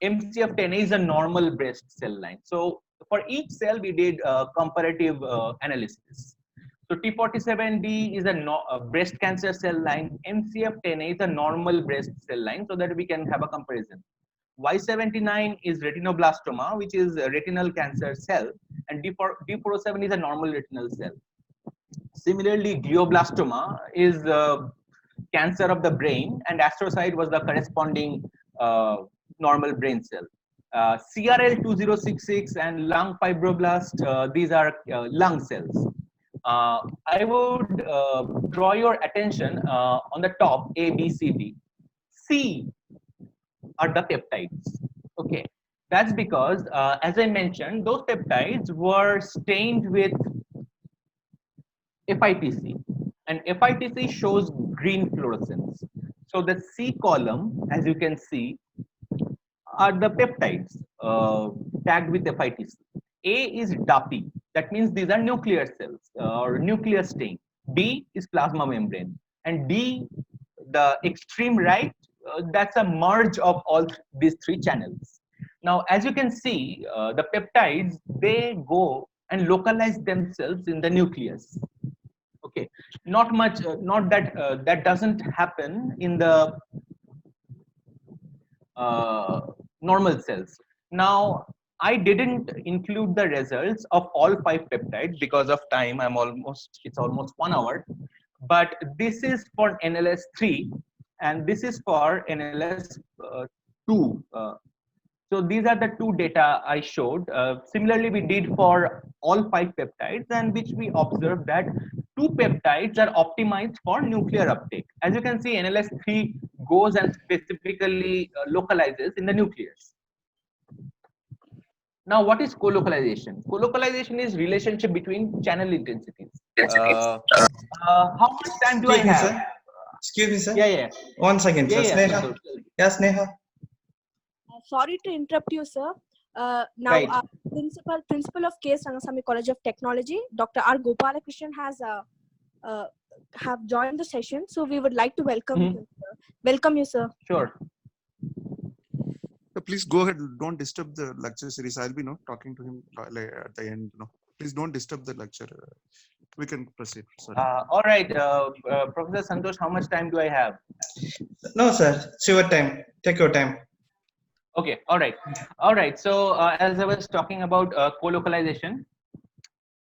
MCF10A is a normal breast cell line. So for each cell, we did comparative analysis. So T47D is a breast cancer cell line. MCF10A is a normal breast cell line, so that we can have a comparison. Y79 is retinoblastoma, which is a retinal cancer cell, and D407 is a normal retinal cell. Similarly, glioblastoma is cancer of the brain, and astrocyte was the corresponding normal brain cell. CRL2066 and lung fibroblast, these are lung cells. I would draw your attention on the top A, B, C, D. C are the peptides. Okay, that's because as I mentioned, those peptides were stained with FITC, and FITC shows green fluorescence. So the C column, as you can see, are the peptides tagged with FITC. A is DAPI, that means these are nuclear cells or nuclear stain. B is plasma membrane, and D, the extreme right, that's a merge of all these three channels. Now, as you can see, the peptides, they go and localize themselves in the nucleus. Okay, not much, not that that doesn't happen in the normal cells. Now, I didn't include the results of all 5 peptides because of time. It's almost 1 hour. But this is for NLS3 and this is for NLS2. So these are the 2 data I showed. Similarly, we did for all 5 peptides, and which we observed that 2 peptides are optimized for nuclear uptake. As you can see, NLS3 goes and specifically localizes in the nucleus. Now, what is colocalization? Colocalization is relationship between channel intensities. How much time do I have? Excuse me, sir. Yeah. 1 second, sir. Sneha. Santosh. Yes, Sneha. Sorry to interrupt you, sir. Now, Right. principal of K.S.Rangasamy College of Technology, Dr. R. Gopalakrishnan has have joined the session, so we would like to welcome Mhm. him. Sir. Welcome you, sir. Sure. Please go ahead. Don't disturb the lecture series. I'll be talking to him at the end. Please don't disturb the lecture. We can proceed. Sorry. All right, Professor Santosh, how much time do I have? No, sir. It's your time. Take your time. Okay, all right. So as I was talking about colocalization,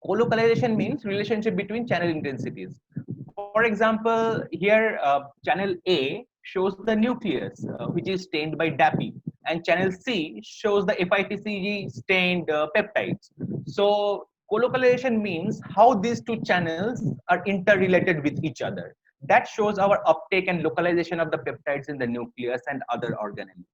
colocalization means relationship between channel intensities. For example, here channel A shows the nucleus, which is stained by DAPI, and channel C shows the FITCG stained peptides. So colocalization means how these 2 channels are interrelated with each other. That shows our uptake and localization of the peptides in the nucleus and other organelles.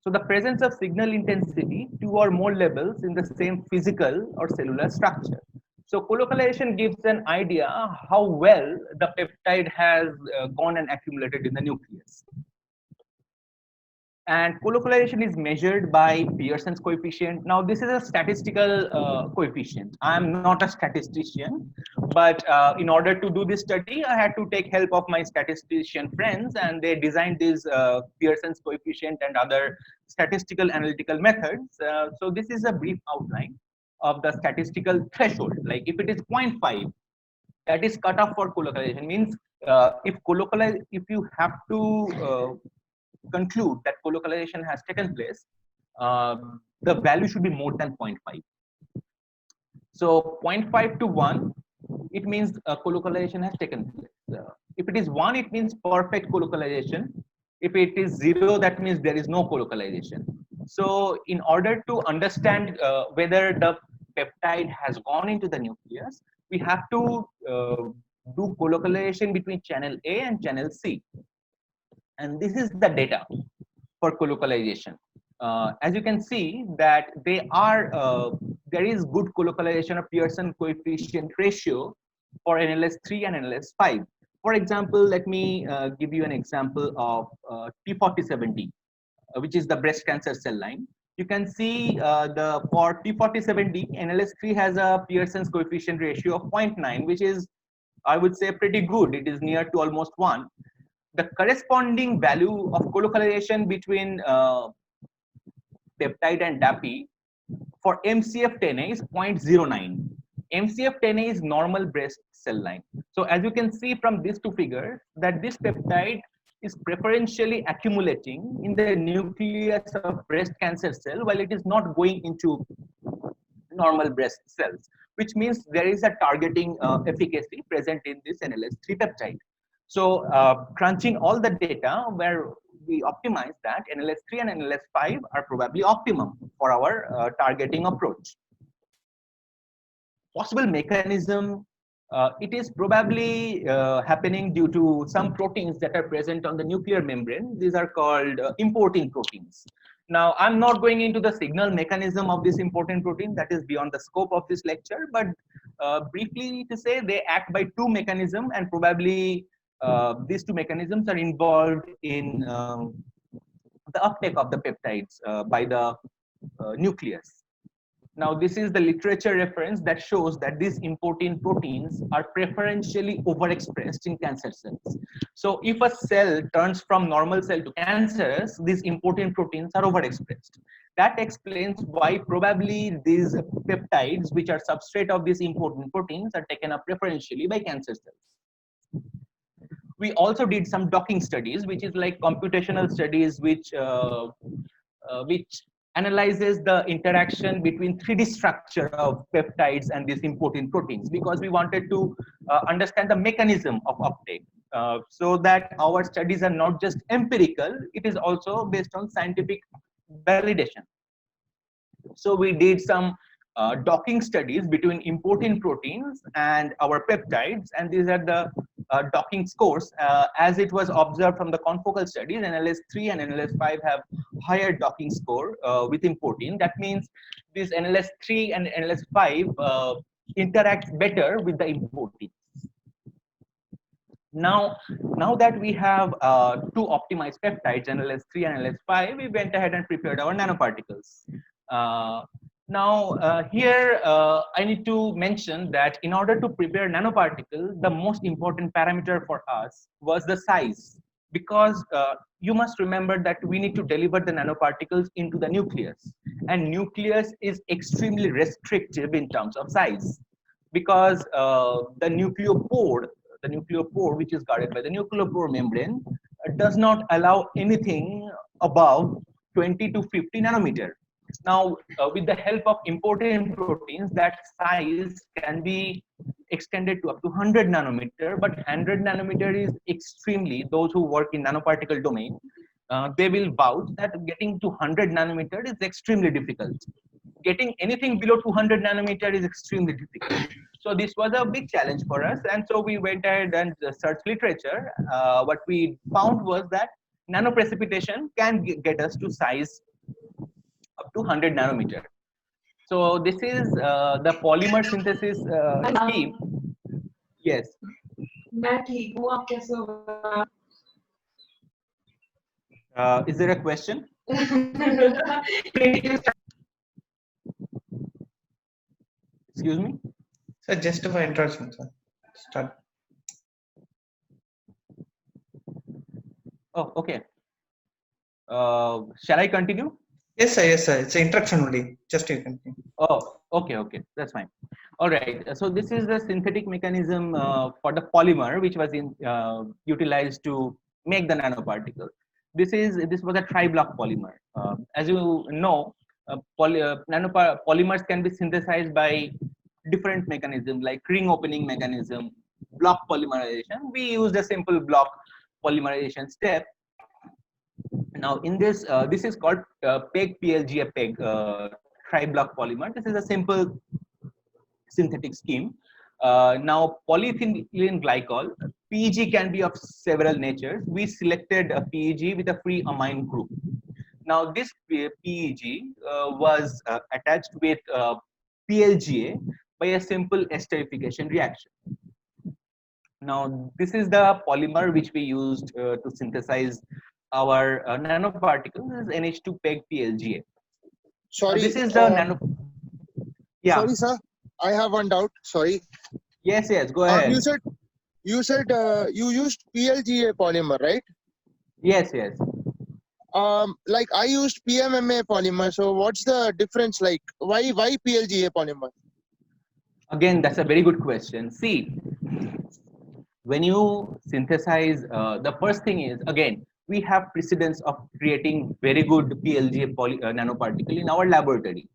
So the presence of signal intensity, 2 or more levels in the same physical or cellular structure. So colocalization gives an idea how well the peptide has gone and accumulated in the nucleus. And colocalization is measured by Pearson's coefficient. Now, this is a statistical coefficient. I'm not a statistician, but in order to do this study, I had to take help of my statistician friends, and they designed this Pearson's coefficient and other statistical analytical methods. So this is a brief outline of the statistical threshold. Like if it is 0.5, that is cut off for colocalization. Means if you have to conclude that colocalization has taken place, the value should be more than 0.5. So 0.5 to 1, it means colocalization has taken place. If it is 1, it means perfect colocalization. If it is 0, that means there is no colocalization. So in order to understand whether the peptide has gone into the nucleus, we have to do colocalization between channel A and channel C. And this is the data for colocalization. As you can see that there is good colocalization of Pearson coefficient ratio for NLS3 and NLS5. For example, let me give you an example of P4070, which is the breast cancer cell line. You can see for P4070, NLS3 has a Pearson's coefficient ratio of 0.9, which is, I would say, pretty good. It is near to almost 1. The corresponding value of colocalization between peptide and DAPI for MCF10A is 0.09. MCF10A is normal breast cell line. So as you can see from these 2 figures, that this peptide is preferentially accumulating in the nucleus of breast cancer cell while it is not going into normal breast cells, which means there is a targeting efficacy present in this NLS3 peptide. So crunching all the data where we optimize that NLS3 and NLS5 are probably optimum for our targeting approach. Possible mechanism, it is probably happening due to some proteins that are present on the nuclear membrane. These are called importing proteins. Now, I'm not going into the signal mechanism of this important protein, that is beyond the scope of this lecture, but briefly to say, they act by two mechanisms, and probably these two mechanisms are involved in the uptake of the peptides by the nucleus. Now, this is the literature reference that shows that these important proteins are preferentially overexpressed in cancer cells. So, if a cell turns from normal cell to cancerous, these important proteins are overexpressed. That explains why probably these peptides, which are substrate of these important proteins, are taken up preferentially by cancer cells. We also did some docking studies, which is like computational studies, which analyzes the interaction between 3D structure of peptides and these important proteins, because we wanted to understand the mechanism of uptake, so that our studies are not just empirical, it is also based on scientific validation. So we did some docking studies between important proteins and our peptides, and these are the docking scores. As it was observed from the confocal studies, NLS3 and NLS5 have higher docking score with important. That means this NLS3 and NLS5 interact better with the important. Now that we have two optimized peptides, NLS3 and NLS5, we went ahead and prepared our nanoparticles. Here I need to mention that in order to prepare nanoparticles, the most important parameter for us was the size, because you must remember that we need to deliver the nanoparticles into the nucleus, and nucleus is extremely restrictive in terms of size, because the nucleopore, which is guarded by the nucleopore membrane, does not allow anything above 20 to 50 nanometer. Now, with the help of important proteins, that size can be extended to up to 100 nanometer, but 100 nanometer is extremely, those who work in nanoparticle domain, they will vouch that getting to 100 nanometer is extremely difficult. Getting anything below 200 nanometer is extremely difficult. So this was a big challenge for us, and so we went ahead and searched literature. What we found was that nanoprecipitation can get us to size up to 100 nanometer. So this is the polymer synthesis scheme. Yes. Is there a question? Excuse me? Sir, just for introduction, sir. Start. Oh, okay. Shall I continue? Yes, sir. Yes, sir. It's an introduction only. Just you continue. Oh, okay. That's fine. All right. So this is the synthetic mechanism for the polymer, which was utilized to make the nanoparticle. This was a tri-block polymer. As you know, polymers can be synthesized by different mechanisms like ring opening mechanism, block polymerization. We used a simple block polymerization step. Now, in this, this is called PEG PLGA PEG tri-block polymer. This is a simple synthetic scheme. Now, polyethylene glycol, PEG can be of several natures. We selected a PEG with a free amine group. Now, this PEG was attached with PLGA by a simple esterification reaction. Now, this is the polymer which we used to synthesize our nanoparticles. This is NH2 PEG PLGA. Sorry. This is the nano. Yeah. Sorry, sir. I have one doubt. Sorry. Yes. Go ahead. You said you used PLGA polymer, right? Yes. Like I used PMMA polymer. So what's the difference? Like why PLGA polymer? Again, that's a very good question. See, when you synthesize, the first thing is, again, we have precedence of creating very good PLGA nanoparticle in our laboratory.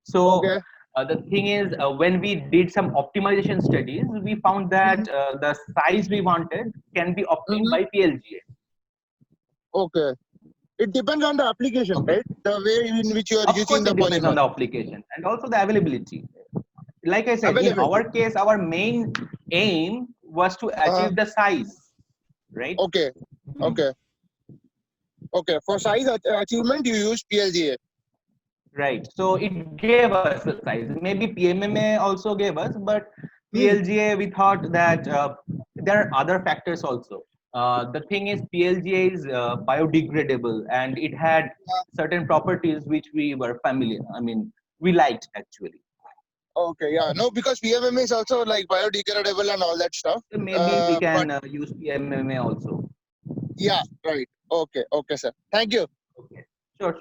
So Okay. the thing is, when we did some optimization studies, we found that the size we wanted can be obtained by PLGA. Okay. It depends on the application, right? The way in which you are Of using course, the it depends on polymer. the application and also the availability. Like I said, in Availability. our case, our main aim was to achieve the size, right? Okay. Okay. For size achievement, you use PLGA. Right. So it gave us the size. Maybe PMMA also gave us, but PLGA we thought that there are other factors also. The thing is PLGA is biodegradable and it had certain properties which we were familiar. I mean, we liked actually. Okay, yeah, no, because PMMA is also like biodegradable and all that stuff. So maybe we But can use PMMA also. yeah, right. Okay, okay, sir. Thank you. Okay. Sure.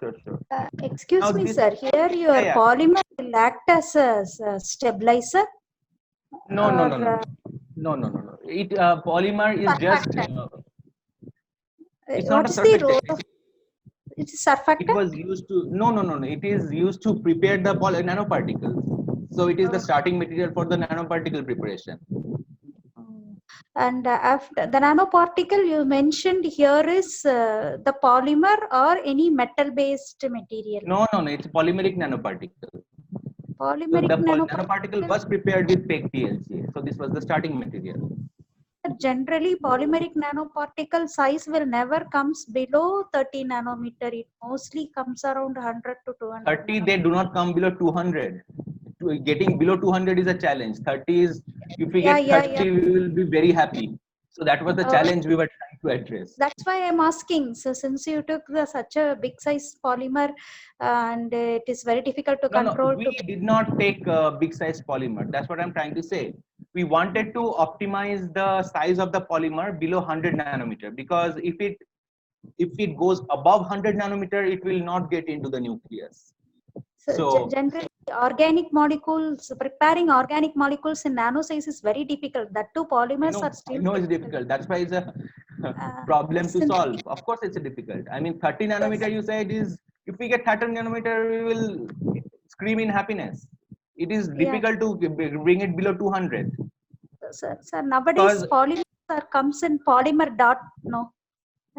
Excuse Now me, this, sir. Here your yeah. polymer will act as a stabilizer No, no, or no, no, no. No. It polymer is just surfactant. it's not What a is the surfactant. role of it? Is It surfactant? was used to no. It is used to prepare the nanoparticles. So it is the Oh, starting material for the nanoparticle preparation. oh. And after the nanoparticle you mentioned here is the polymer or any metal-based material. No. It's polymeric nanoparticle. So Polymeric the nanoparticle nanoparticle. was prepared with PEG PLC. So this was the starting material. Generally, polymeric nanoparticle size will never comes below 30 nanometer. It mostly comes around 100 to 200 30 they do nanometer. not come below 200. Getting below 200 is a challenge. 30 is if we Yeah, get yeah, yeah. 30 we will be very happy. So that was the Uh, challenge we were trying to address. that's why I'm asking. So since you took such a big size polymer and it is very difficult to No, control we to did not take a big size polymer. That's what I'm trying to say. We wanted to optimize the size of the polymer below 100 nanometer because if it goes above 100 nanometer, it will not get into the nucleus. So generally organic molecules, preparing organic molecules in nano size is very difficult. That too polymers are I still know it's difficult. difficult. That's why it's a Uh, problem to since solve. Of course, it's difficult. I mean, 30 yes, nanometer, you said is if we get 30 nanometer, we will scream in happiness. It is yeah. difficult to bring it below 200 So nowadays because polymers are comes in polymer dot. No,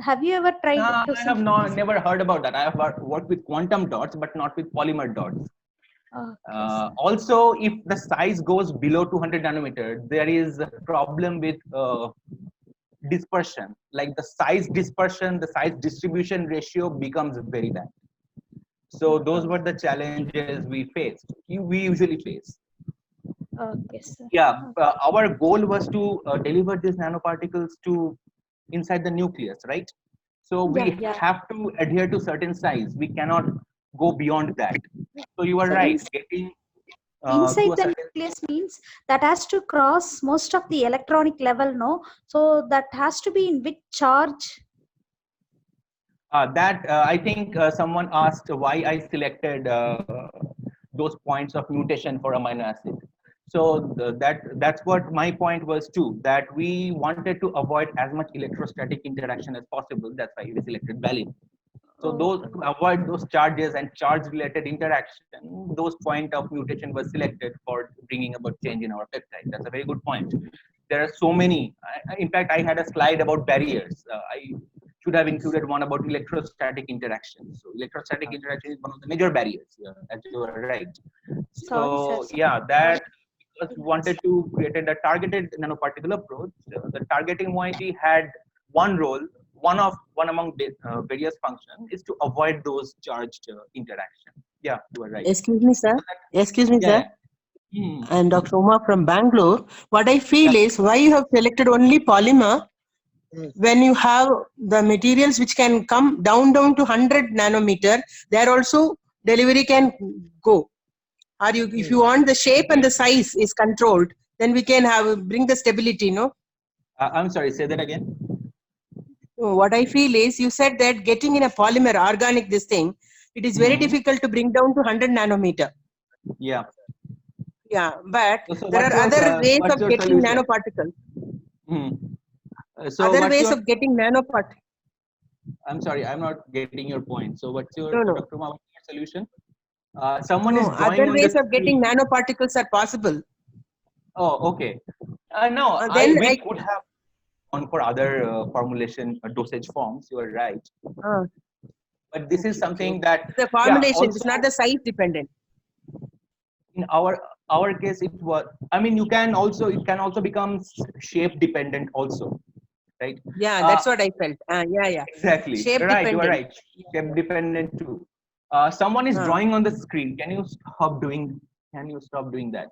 have you ever tried to I have not synthesize? never heard about that. I have worked with quantum dots, but not with polymer dots. Okay, sir. Also, if the size goes below 200 nanometer, there is a problem with dispersion. Like the size dispersion, the size distribution ratio becomes very bad. So those were the challenges we faced. We usually face. Okay, sir. Yeah, our goal was to deliver these nanoparticles to inside the nucleus, right? So Yeah, we yeah. have to adhere to certain size. We cannot go beyond that. So you are So right. Getting inside to a the certain nucleus means that has to cross most of the electronic level, no? So that has to be in which charge? that I think someone asked why I selected those points of mutation for amino acid. So that's what my point was too. That we wanted to avoid as much electrostatic interaction as possible. That's why we selected valine. So those Okay. to avoid those charges and charge-related interaction, those point of mutation was selected for bringing about change in our peptide. That's a very good point. There are so many. In fact, I had a slide about barriers. I should have included one about electrostatic interaction. So electrostatic interaction is one of the major barriers, as you are right. Sorry, sir. So yeah, that Sorry. because we wanted to create a targeted nanoparticle approach. The targeting moiety had one role, one among various functions is to avoid those charged interaction. Yeah, you are right. Excuse me, sir. Excuse me, Yeah. sir. I'm Dr. Uma from Bangalore. What I feel is why you have selected only polymer when you have the materials which can come down to 100 nanometer, there also delivery can go. Or you, if you want the shape and the size is controlled, then we can have bring the stability, no? I'm sorry, say that again. What I feel is you said that getting in a polymer organic this thing, it is very difficult to bring down to 100 nanometer. Yeah. Yeah, but So there are other ways what's of your getting solution? nanoparticles. So Other what's ways your? of getting nanoparticles. I'm sorry, I'm not getting your point. So what's your, No. Dr. Uma, what's your solution? Someone No, is drawing other on the ways of getting screen. nanoparticles are possible. Oh, okay. No, we could have gone for other formulation dosage forms. You are right. But this is something that the formulation also is not the size dependent. in our case it was. I mean, it can also become shape dependent also, right? Yeah, that's what I felt. Yeah. Exactly. Shape Right. You are dependent. right. Shape dependent too. Someone is Huh. drawing on the screen. Can you stop doing? Can you stop doing that?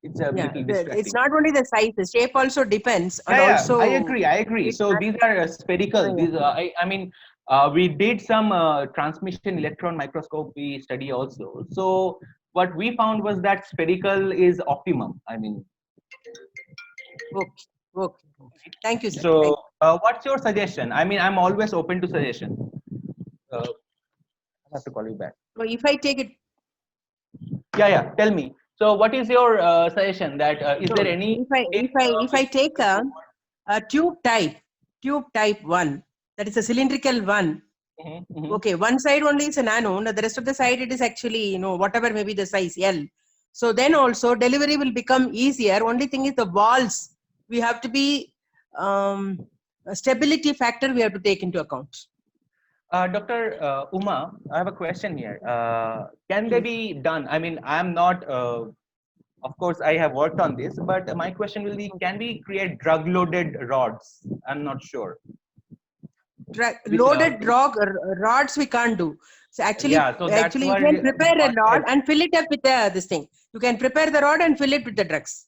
It's a Yeah, little it's distracting. not only the size, the shape also depends, and Yeah, also I agree. I agree. it So these are spherical. yeah. These, I mean, we did some transmission electron microscopy study also. So what we found was that spherical is optimum. I mean, Okay, okay. Thank you, sir. Thank so you. what's your suggestion? I mean, I'm always open to suggestion. I have to call you back. So if I take it, Yeah, yeah. Tell me. So what is your suggestion? That is so there any if I take a tube type one, that is a cylindrical one. Okay, one side only is a nano, and the rest of the side it is actually, you know, whatever may be the size L. So then also delivery will become easier. Only thing is the walls, we have to be a stability factor we have to take into account. Dr. Uma, I have a question here. Can they be done? I mean, I'm not, of course, I have worked on this, but my question will be, can we create drug-loaded rods? I'm not sure. Loaded rods we can't do. So Yeah, so that's actually you why can prepare a rod I- and fill it up with this thing. You can prepare the rod and fill it with the drugs.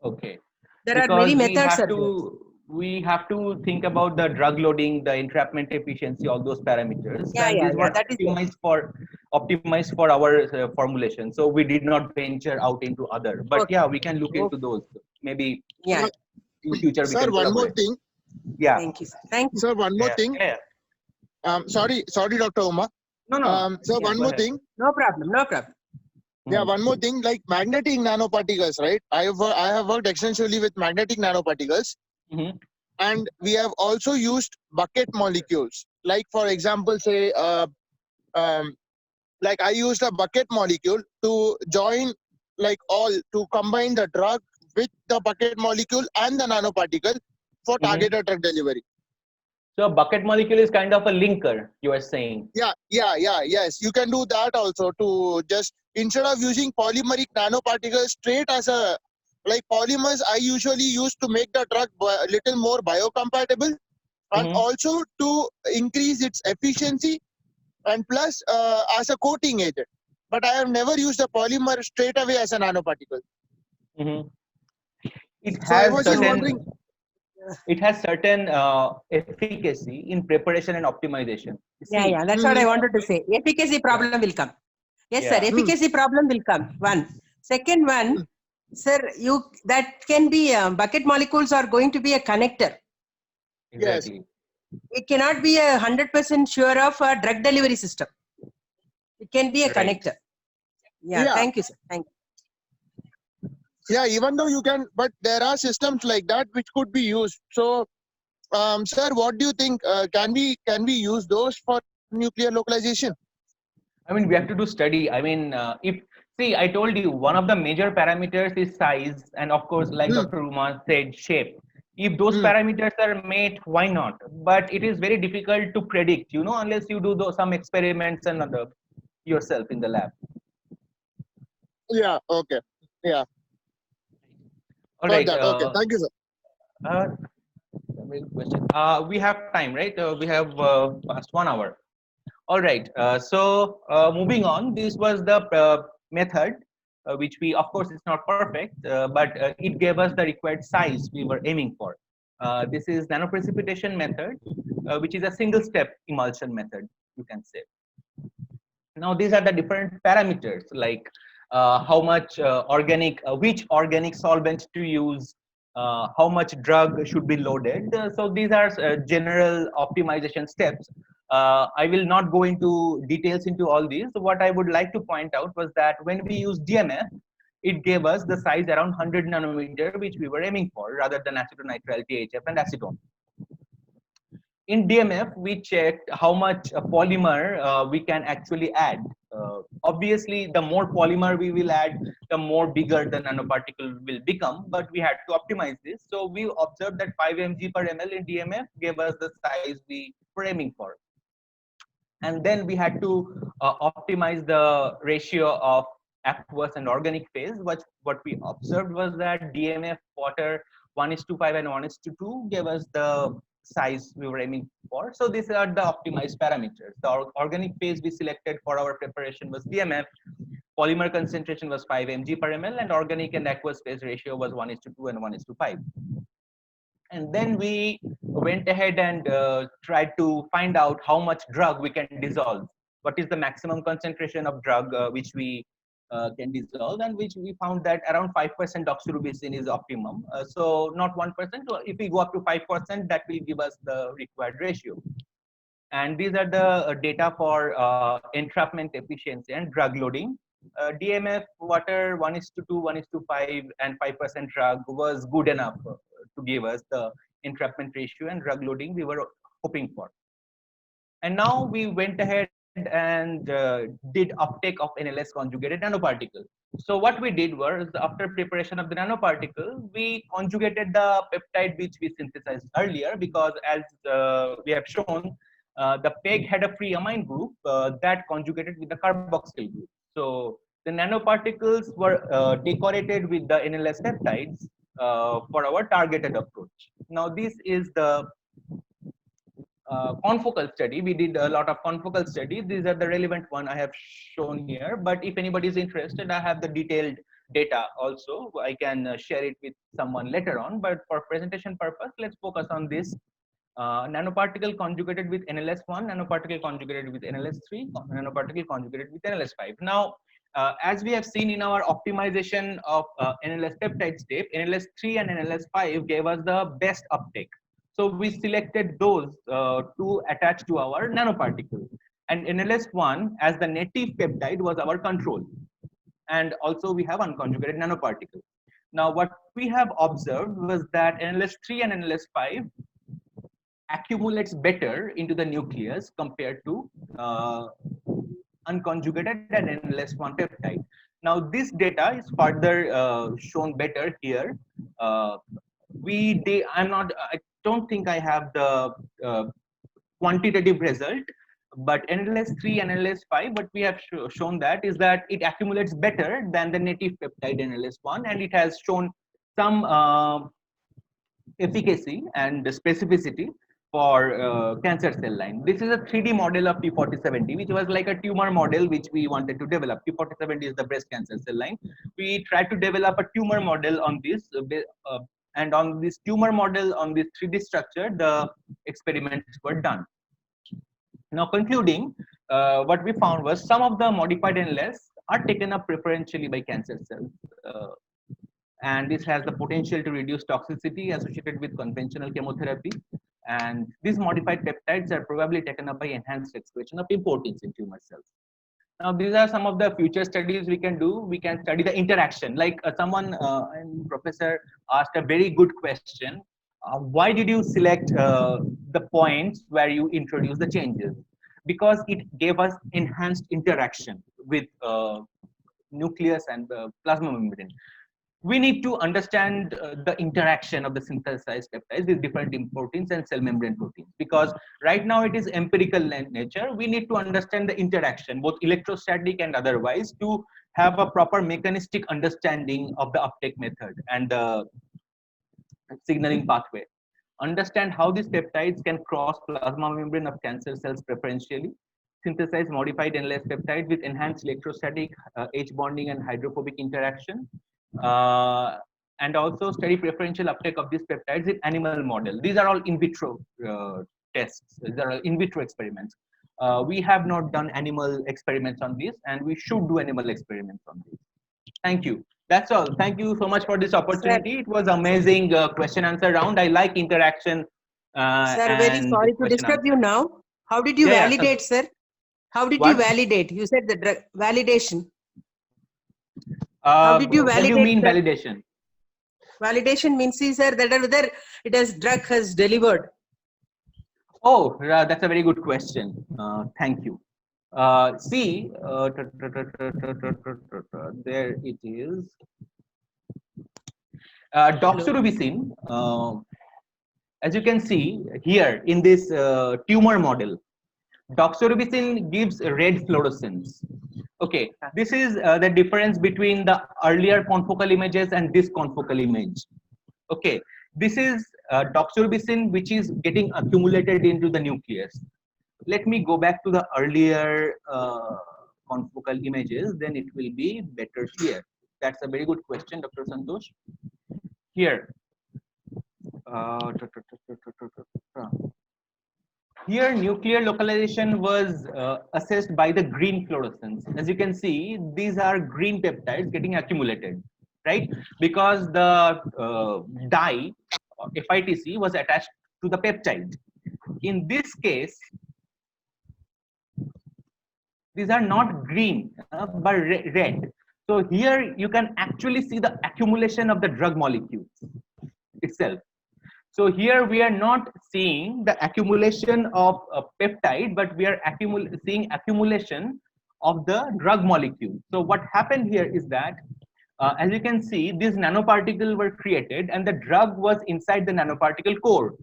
okay. There are Because many methods. we have to think about the drug loading, the entrapment efficiency, all those parameters, and these were That is it. optimized for our formulation. So we did not venture out into other, but Okay. yeah, we can look into Okay. those. Maybe Yeah. in future we Sir, can one more collaborate. thing. Yeah. Thank you, sir. Thank you. Sir, one more Yeah. thing. Yeah. Sorry, Dr. Uma. No. Sir, Yeah, one go more ahead. thing. No problem. No problem. Yeah, one more thing, like magnetic nanoparticles, right? I have worked extensively with magnetic nanoparticles, Mhm. and we have also used bucket molecules. Like for example, say, like I used a bucket molecule to join, like to combine the drug with the bucket molecule and the nanoparticle for targeted drug delivery. So a bucket molecule is kind of a linker, you are saying. Yes. You can do that also to just, instead of using polymeric nanoparticles straight as a, like polymers I usually use to make the drug a little more biocompatible and also to increase its efficiency and plus as a coating agent. But I have never used a polymer straight away as a nanoparticle. It So I has was just certain wondering. efficacy in preparation and optimization. See, Yeah. That's what I wanted to say. Efficacy problem will come. Yes, sir. Efficacy problem will come. One. Second one, sir, that can be bucket molecules are going to be a connector. exactly. It cannot be 100% sure of a drug delivery system. It can be a connector. Yeah. Thank you, sir. Thank you. Yeah, even though you can, but there are systems like that which could be used. So, sir, what do you think? Can we use those for nuclear localization? I mean, we have to do study. I mean, I told you one of the major parameters is size, and of course, like Dr. Uma said, shape. If those parameters are met, why not? But it is very difficult to predict, unless you do some experiments and yourself in the lab. Yeah. Okay. Yeah. All Got right. that. Okay. Thank you, sir. Question. We have time, right? We have past 1 hour. All right. Moving on, this was the method, which of course, it's not perfect, but it gave us the required size we were aiming for. This is nanoprecipitation method, which is a single-step emulsion method, you can say. Now, these are the different parameters, like how much which organic solvent to use, how much drug should be loaded. So these are general optimization steps. I will not go into details into all these. What I would like to point out was that when we use DMF, it gave us the size around 100 nanometer, which we were aiming for, rather than acetonitrile, THF, and acetone. In DMF, we checked how much polymer we can actually add. Obviously, the more polymer we will add, the more bigger the nanoparticle will become, but we had to optimize this. So we observed that 5 mg per ml in DMF gave us the size we were aiming for. And then we had to optimize the ratio of aqueous and organic phase. What we observed was that DMF water 1:5 and 1:2 gave us the size we were aiming for. So these are the optimized parameters. The organic phase we selected for our preparation was DMF. Polymer concentration was 5 mg per ml, and organic and aqueous phase ratio was 1:2 and 1:5. And then we went ahead and tried to find out how much drug we can dissolve. What is the maximum concentration of drug which we can dissolve, and which we found that around 5% doxorubicin is optimum. So not 1%. If we go up to 5%, that will give us the required ratio. And these are the data for entrapment efficiency and drug loading. DMF water 1:2, 1:5, and 5% drug was good enough to give us the entrapment ratio and drug loading we were hoping for. And now we went ahead and did uptake of NLS conjugated nanoparticle. So what we did was, after preparation of the nanoparticle, we conjugated the peptide which we synthesized earlier, because as we have shown, the PEG had a free amine group that conjugated with the carboxyl group. So the nanoparticles were decorated with the NLS peptides for our targeted approach. Now this is the confocal study. We did a lot of confocal studies. These are the relevant one I have shown here, but if anybody is interested, I have the detailed data also. I can share it with someone later on, but for presentation purpose, let's focus on this. Nanoparticle conjugated with NLS1, nanoparticle conjugated with NLS3, nanoparticle conjugated with NLS5. Now, as we have seen in our optimization of NLS peptide step, NLS3 and NLS5 gave us the best uptake. So we selected those to attach to our nanoparticle. And NLS1 as the native peptide was our control. And also we have unconjugated nanoparticle. Now what we have observed was that NLS3 and NLS5 accumulates better into the nucleus compared to unconjugated and NLS1 peptide. Now this data is further shown better here. I don't think I have the quantitative result, but NLS3 and NLS5, what we have shown that is that it accumulates better than the native peptide NLS1, and it has shown some efficacy and specificity for cancer cell line. This is a 3D model of P4070, which was like a tumor model which we wanted to develop. P4070 is the breast cancer cell line. We tried to develop a tumor model on this, and on this tumor model, on this 3D structure, the experiments were done. Now concluding, what we found was some of the modified NLS are taken up preferentially by cancer cells. And this has the potential to reduce toxicity associated with conventional chemotherapy. And these modified peptides are probably taken up by enhanced expression of proteins in tumor cells. Now, these are some of the future studies we can do. We can study the interaction. Like professor asked a very good question. Why did you select the points where you introduce the changes? Because it gave us enhanced interaction with nucleus and plasma membrane. We need to understand the interaction of the synthesized peptides with different proteins and cell membrane proteins, because right now it is empirical nature. We need to understand the interaction, both electrostatic and otherwise, to have a proper mechanistic understanding of the uptake method and the signaling pathway. Understand how these peptides can cross plasma membrane of cancer cells preferentially, synthesize modified NLS peptide with enhanced electrostatic H bonding and hydrophobic interaction, and also study preferential uptake of these peptides in animal model. These are all in vitro tests. These are in vitro experiments. We have not done animal experiments on this, and we should do animal experiments on this. Thank you. That's all. Thank you so much for this opportunity. Sir, it was amazing question answer round. I like interaction. Sir, very sorry to disturb you now. How did you validate, sir? How did you validate? You said the drug validation. How did you validate? What do you mean validation? Validation means, sir, that whether it has drug has delivered. Oh, that's a very good question. Thank you. See, there it is. Doxorubicin, as you can see here in this tumor model, doxorubicin gives red fluorescence. Okay, this is the difference between the earlier confocal images and this confocal image. Okay, This is doxorubicin, which is getting accumulated into the nucleus. Let me go back to the earlier confocal images, then it will be better here. That's a very good question, Dr. Santosh. Here. Here, nuclear localization was assessed by the green fluorescence. As you can see, these are green peptides getting accumulated, right? Because the dye, FITC, was attached to the peptide. In this case, these are not green, but red. So here you can actually see the accumulation of the drug molecules itself. So here we are not seeing the accumulation of a peptide, but we are seeing accumulation of the drug molecule. So what happened here is that, as you can see, these nanoparticles were created and the drug was inside the nanoparticle core.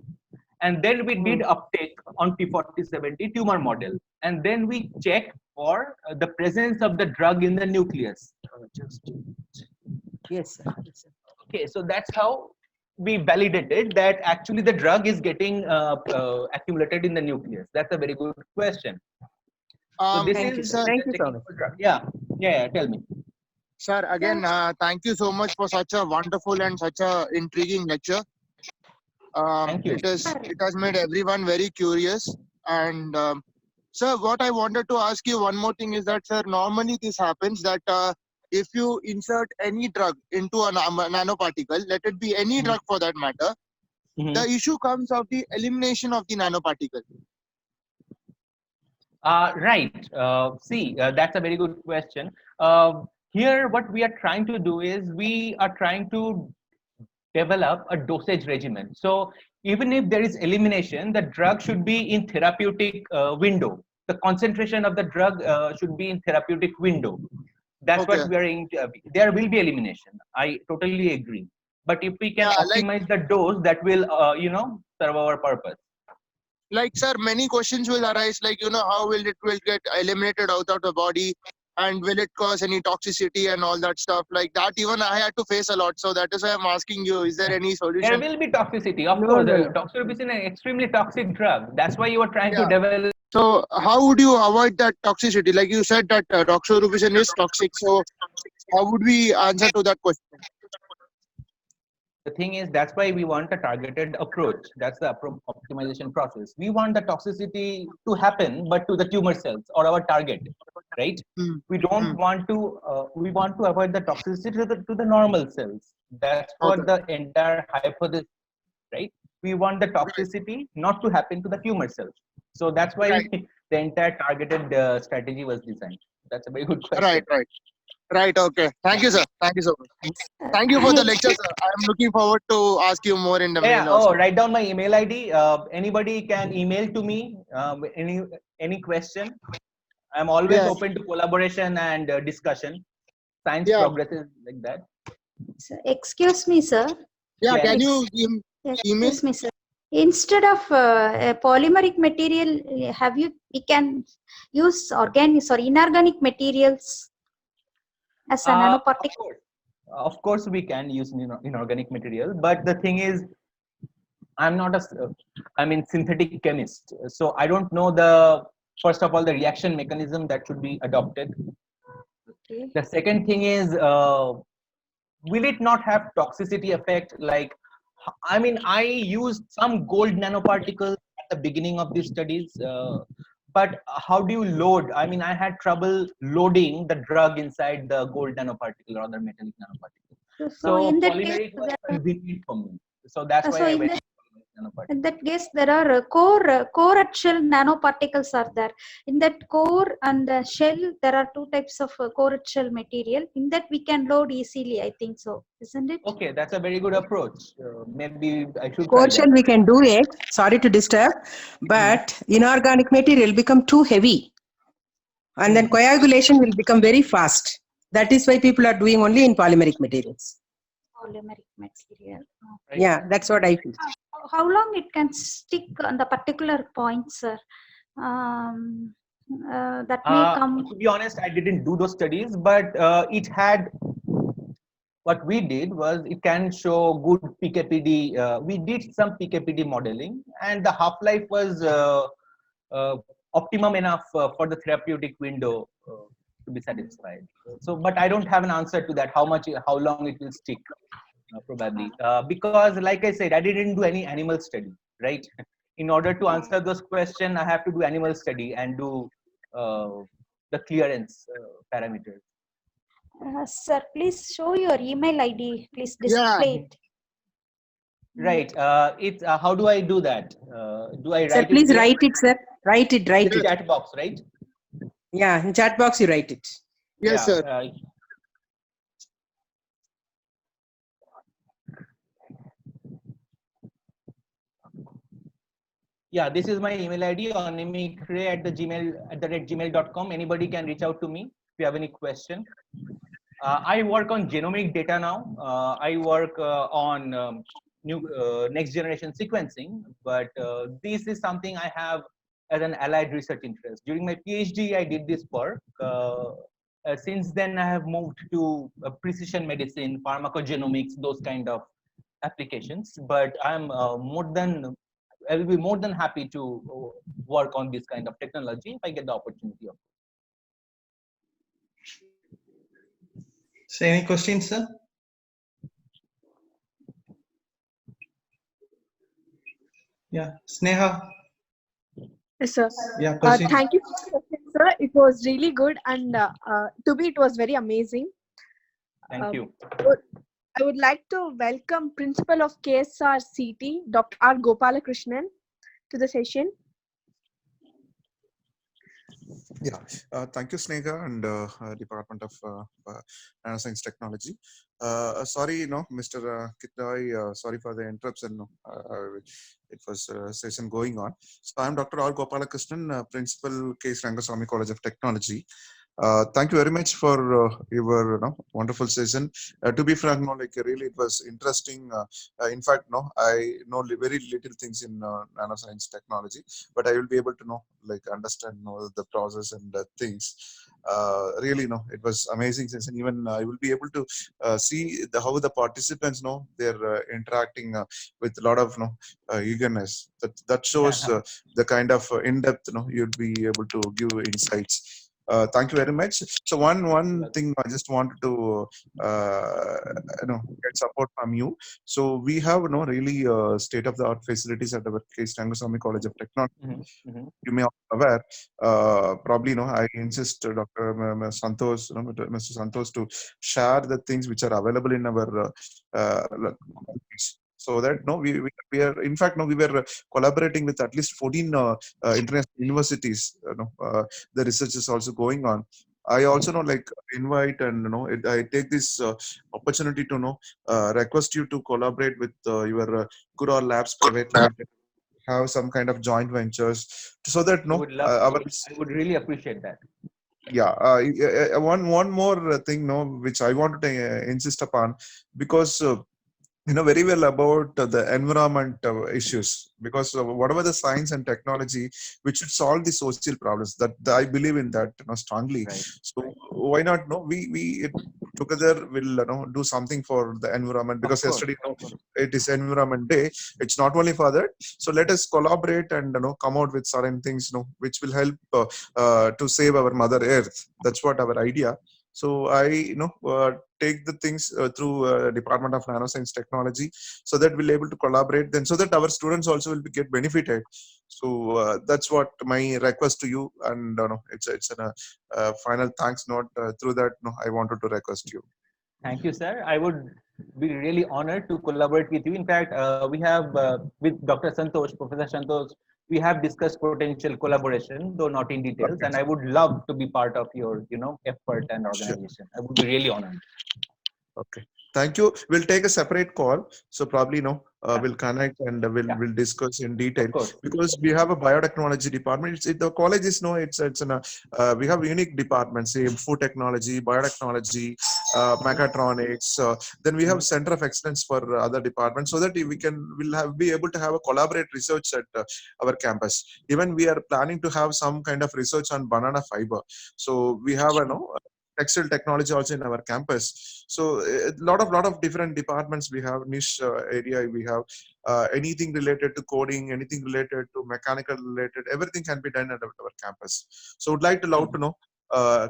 And then we did uptake on P4070 tumor model. And then we checked for the presence of the drug in the nucleus. Yes, sir. Yes, sir. Okay, so that's how we validated that actually the drug is getting accumulated in the nucleus. That's a very good question. So this Thank you, is sir. Thank you so much. yeah, tell me. Sir, again, thank you so much for such a wonderful and such a intriguing lecture. Thank you. It has made everyone very curious. And sir, what I wanted to ask you one more thing is that, sir, normally this happens that if you insert any drug into a nanoparticle, let it be any drug for that matter, the issue comes of the elimination of the nanoparticle. Right. That's a very good question. Here, what we are trying to do is we are trying to develop a dosage regimen. So even if there is elimination, the drug should be in therapeutic window. The concentration of the drug should be in therapeutic window. That's what we are in. There will be elimination. I totally agree. But if we can optimize the dose, that will, serve our purpose. Like, sir, many questions will arise, like, how will it get eliminated out of the body, and will it cause any toxicity and all that stuff like that? Even I had to face a lot. So that is why I'm asking you, is there any solution? There will be toxicity, of course. Doxorubicin is an extremely toxic drug. That's why you are trying to develop. So how would you avoid that toxicity? Like you said that doxorubicin is toxic. So how would we answer to that question? The thing is, that's why we want a targeted approach. That's the optimization process. We want the toxicity to happen, but to the tumor cells or our target, right? We don't want to. We want to avoid the toxicity to the normal cells. That's what the entire hypothesis, right? We want the toxicity not to happen to the tumor cells. So that's why the entire targeted strategy was designed. That's a very good question. Right. Okay. Thank you, sir. Thank you so much. Thank you for the lecture, sir. I am looking forward to ask you more in the mail. Also. Write down my email ID. Anybody can email to me any question. I'm always open to collaboration and discussion. Science progresses like that. So, excuse me, sir. Yeah. Can you email? Excuse me, sir. Instead of a polymeric material, we can use inorganic materials as a nanoparticle? Of course, we can use inorganic material, but the thing is, I'm not synthetic chemist, so I don't know first of all, the reaction mechanism that should be adopted. Okay. The second thing is, will it not have toxicity effect? Like, I used some gold nanoparticles at the beginning of these studies, but how do you load? I had trouble loading the drug inside the gold nanoparticle or the metallic nanoparticle. So polymeric was convenient for me. So that's why I went to nanoparticle. In that case, there are core at shell nanoparticles are there. In that core and the shell, there are two types of core at shell material. In that we can load easily, I think so. Isn't it? Okay, that's a very good approach. Maybe I should core shell we can do it. Sorry to disturb, but inorganic material become too heavy, and then coagulation will become very fast. That is why people are doing only in polymeric materials. Polymeric material. Okay. Yeah, that's what I feel. How long it can stick on the particular point, sir? That may come. To be honest, I didn't do those studies, but it had what we did was it can show good PKPD. We did some PKPD modeling, and the half-life was uh, optimum enough for the therapeutic window to be satisfied. So, but I don't have an answer to that. How long it will stick? Probably because, like I said, I didn't do any animal study, right? In order to answer those questions, I have to do animal study and do the clearance parameters. Sir, please show your email ID. Please Yeah. display it. Right. It's how do I do that? Do I Sir, write please it here? write it, sir. Write it, write In it. chat box, right? Yeah, in chat box you write it. Yes, sir. Yeah, this is my email ID on animikray@gmail.com. Anybody can reach out to me if you have any question. I work on genomic data now. I work on new next generation sequencing, but this is something I have as an allied research interest. During my PhD, I did this work. Since then, I have moved to precision medicine, pharmacogenomics, those kind of applications. But I will be more than happy to work on this kind of technology if I get the opportunity. So any questions, sir? Yeah, Sneha. Yes, sir. Yeah, proceed. Thank you for the question, sir. It was really good, and to me, it was very amazing. Thank you. I would like to welcome Principal of K.S.R.CT, Dr. R. Gopalakrishnan, to the session. Yeah, thank you, Sneha, and Department of Nanoscience Technology. Sorry, Mr. Kittai, sorry for the interruption. It was a session going on. So I'm Dr. R. Gopalakrishnan, Principal, K.S.Rangasamy College of Technology. Thank you very much for your wonderful session. To be frank, really it was interesting. In fact, I know very little things in nanoscience technology, but I will be able to understand the process and things. Really, it was amazing session. Even I will be able to see how the participants they're interacting with a lot of eagerness. That shows the kind of in-depth you'd be able to give insights. Thank you very much. So one thing I just wanted to get support from you. So we have really state of the art facilities at our K.S.Rangasamy College of Technology. You may be aware. Probably I insist Dr. Santosh, Mr. Santosh, to share the things which are available in our so that we are in fact we were collaborating with at least 14 international universities. The research is also going on. I also invite and I take this opportunity to request you to collaborate with your Ecura Labs Pvt have some kind of joint ventures so that I would love our I would really appreciate that. yeah one more thing which I wanted to insist upon, because you know very well about the environment issues, because whatever the science and technology which should solve the social problems, that I believe in that strongly. Right. So why not we together will do something for the environment, because yesterday it is environment day. It's not only for that, so let us collaborate and come out with certain things which will help to save our mother earth. That's what our idea. So I take the things through Department of Nanoscience Technology, so that we'll able to collaborate then, so that our students also will get benefited. So that's what my request to you, and it's a final thanks note. Through that, I wanted to request you. Thank you, sir. I would be really honored to collaborate with you. In fact, we have with Dr. Santosh, Professor Santosh, we have discussed potential collaboration, though not in details. And I would love to be part of your, effort and organization. I would be really honored. Okay. Thank you. We'll take a separate call. So probably we'll connect and we'll discuss in detail, because we have a biotechnology department. The college is we have unique departments, say food technology, biotechnology, mechatronics. Then we have center of excellence for other departments, so that we'll be able to have a collaborate research at our campus. Even we are planning to have some kind of research on banana fiber. So we have textile technology also in our campus. So a lot of different departments we have, niche area we have, anything related to coding, anything related to mechanical related, everything can be done at our campus. So would like to love to know,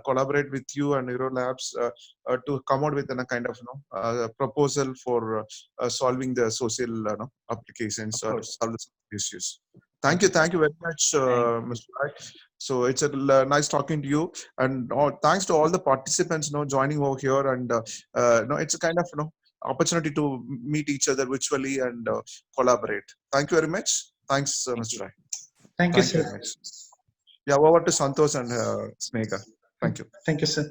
collaborate with you and Ecura Labs to come out with a kind of proposal for solving the social applications or solve the issues. Thank you very much, Mr. Rai. So it's a nice talking to you, and thanks to all the participants joining over here, and it's a kind of opportunity to meet each other virtually and collaborate. Thank you very much. Thanks, Mr. Rai. Thank you, sir. Very much. Yeah, over to Santosh and Snehika. Thank you. Thank you, sir.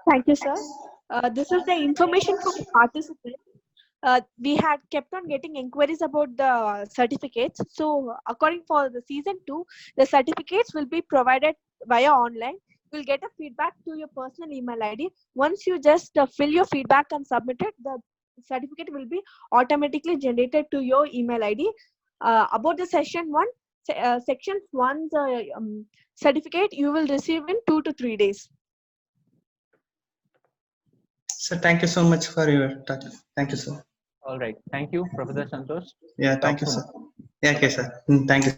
Thank you, sir. This is the information from the participants. We had kept on getting inquiries about the certificates. So according for the season 2, the certificates will be provided via online. You'll get a feedback to your personal email ID. Once you just fill your feedback and submit it, the certificate will be automatically generated to your email ID. About the section 1, section 1's certificate you will receive in 2 to 3 days. Sir, thank you so much for your talk. Thank you, sir. All right. Thank you, Professor Santosh. Yeah, thank you, sir. Yeah, okay, sir. Thank you.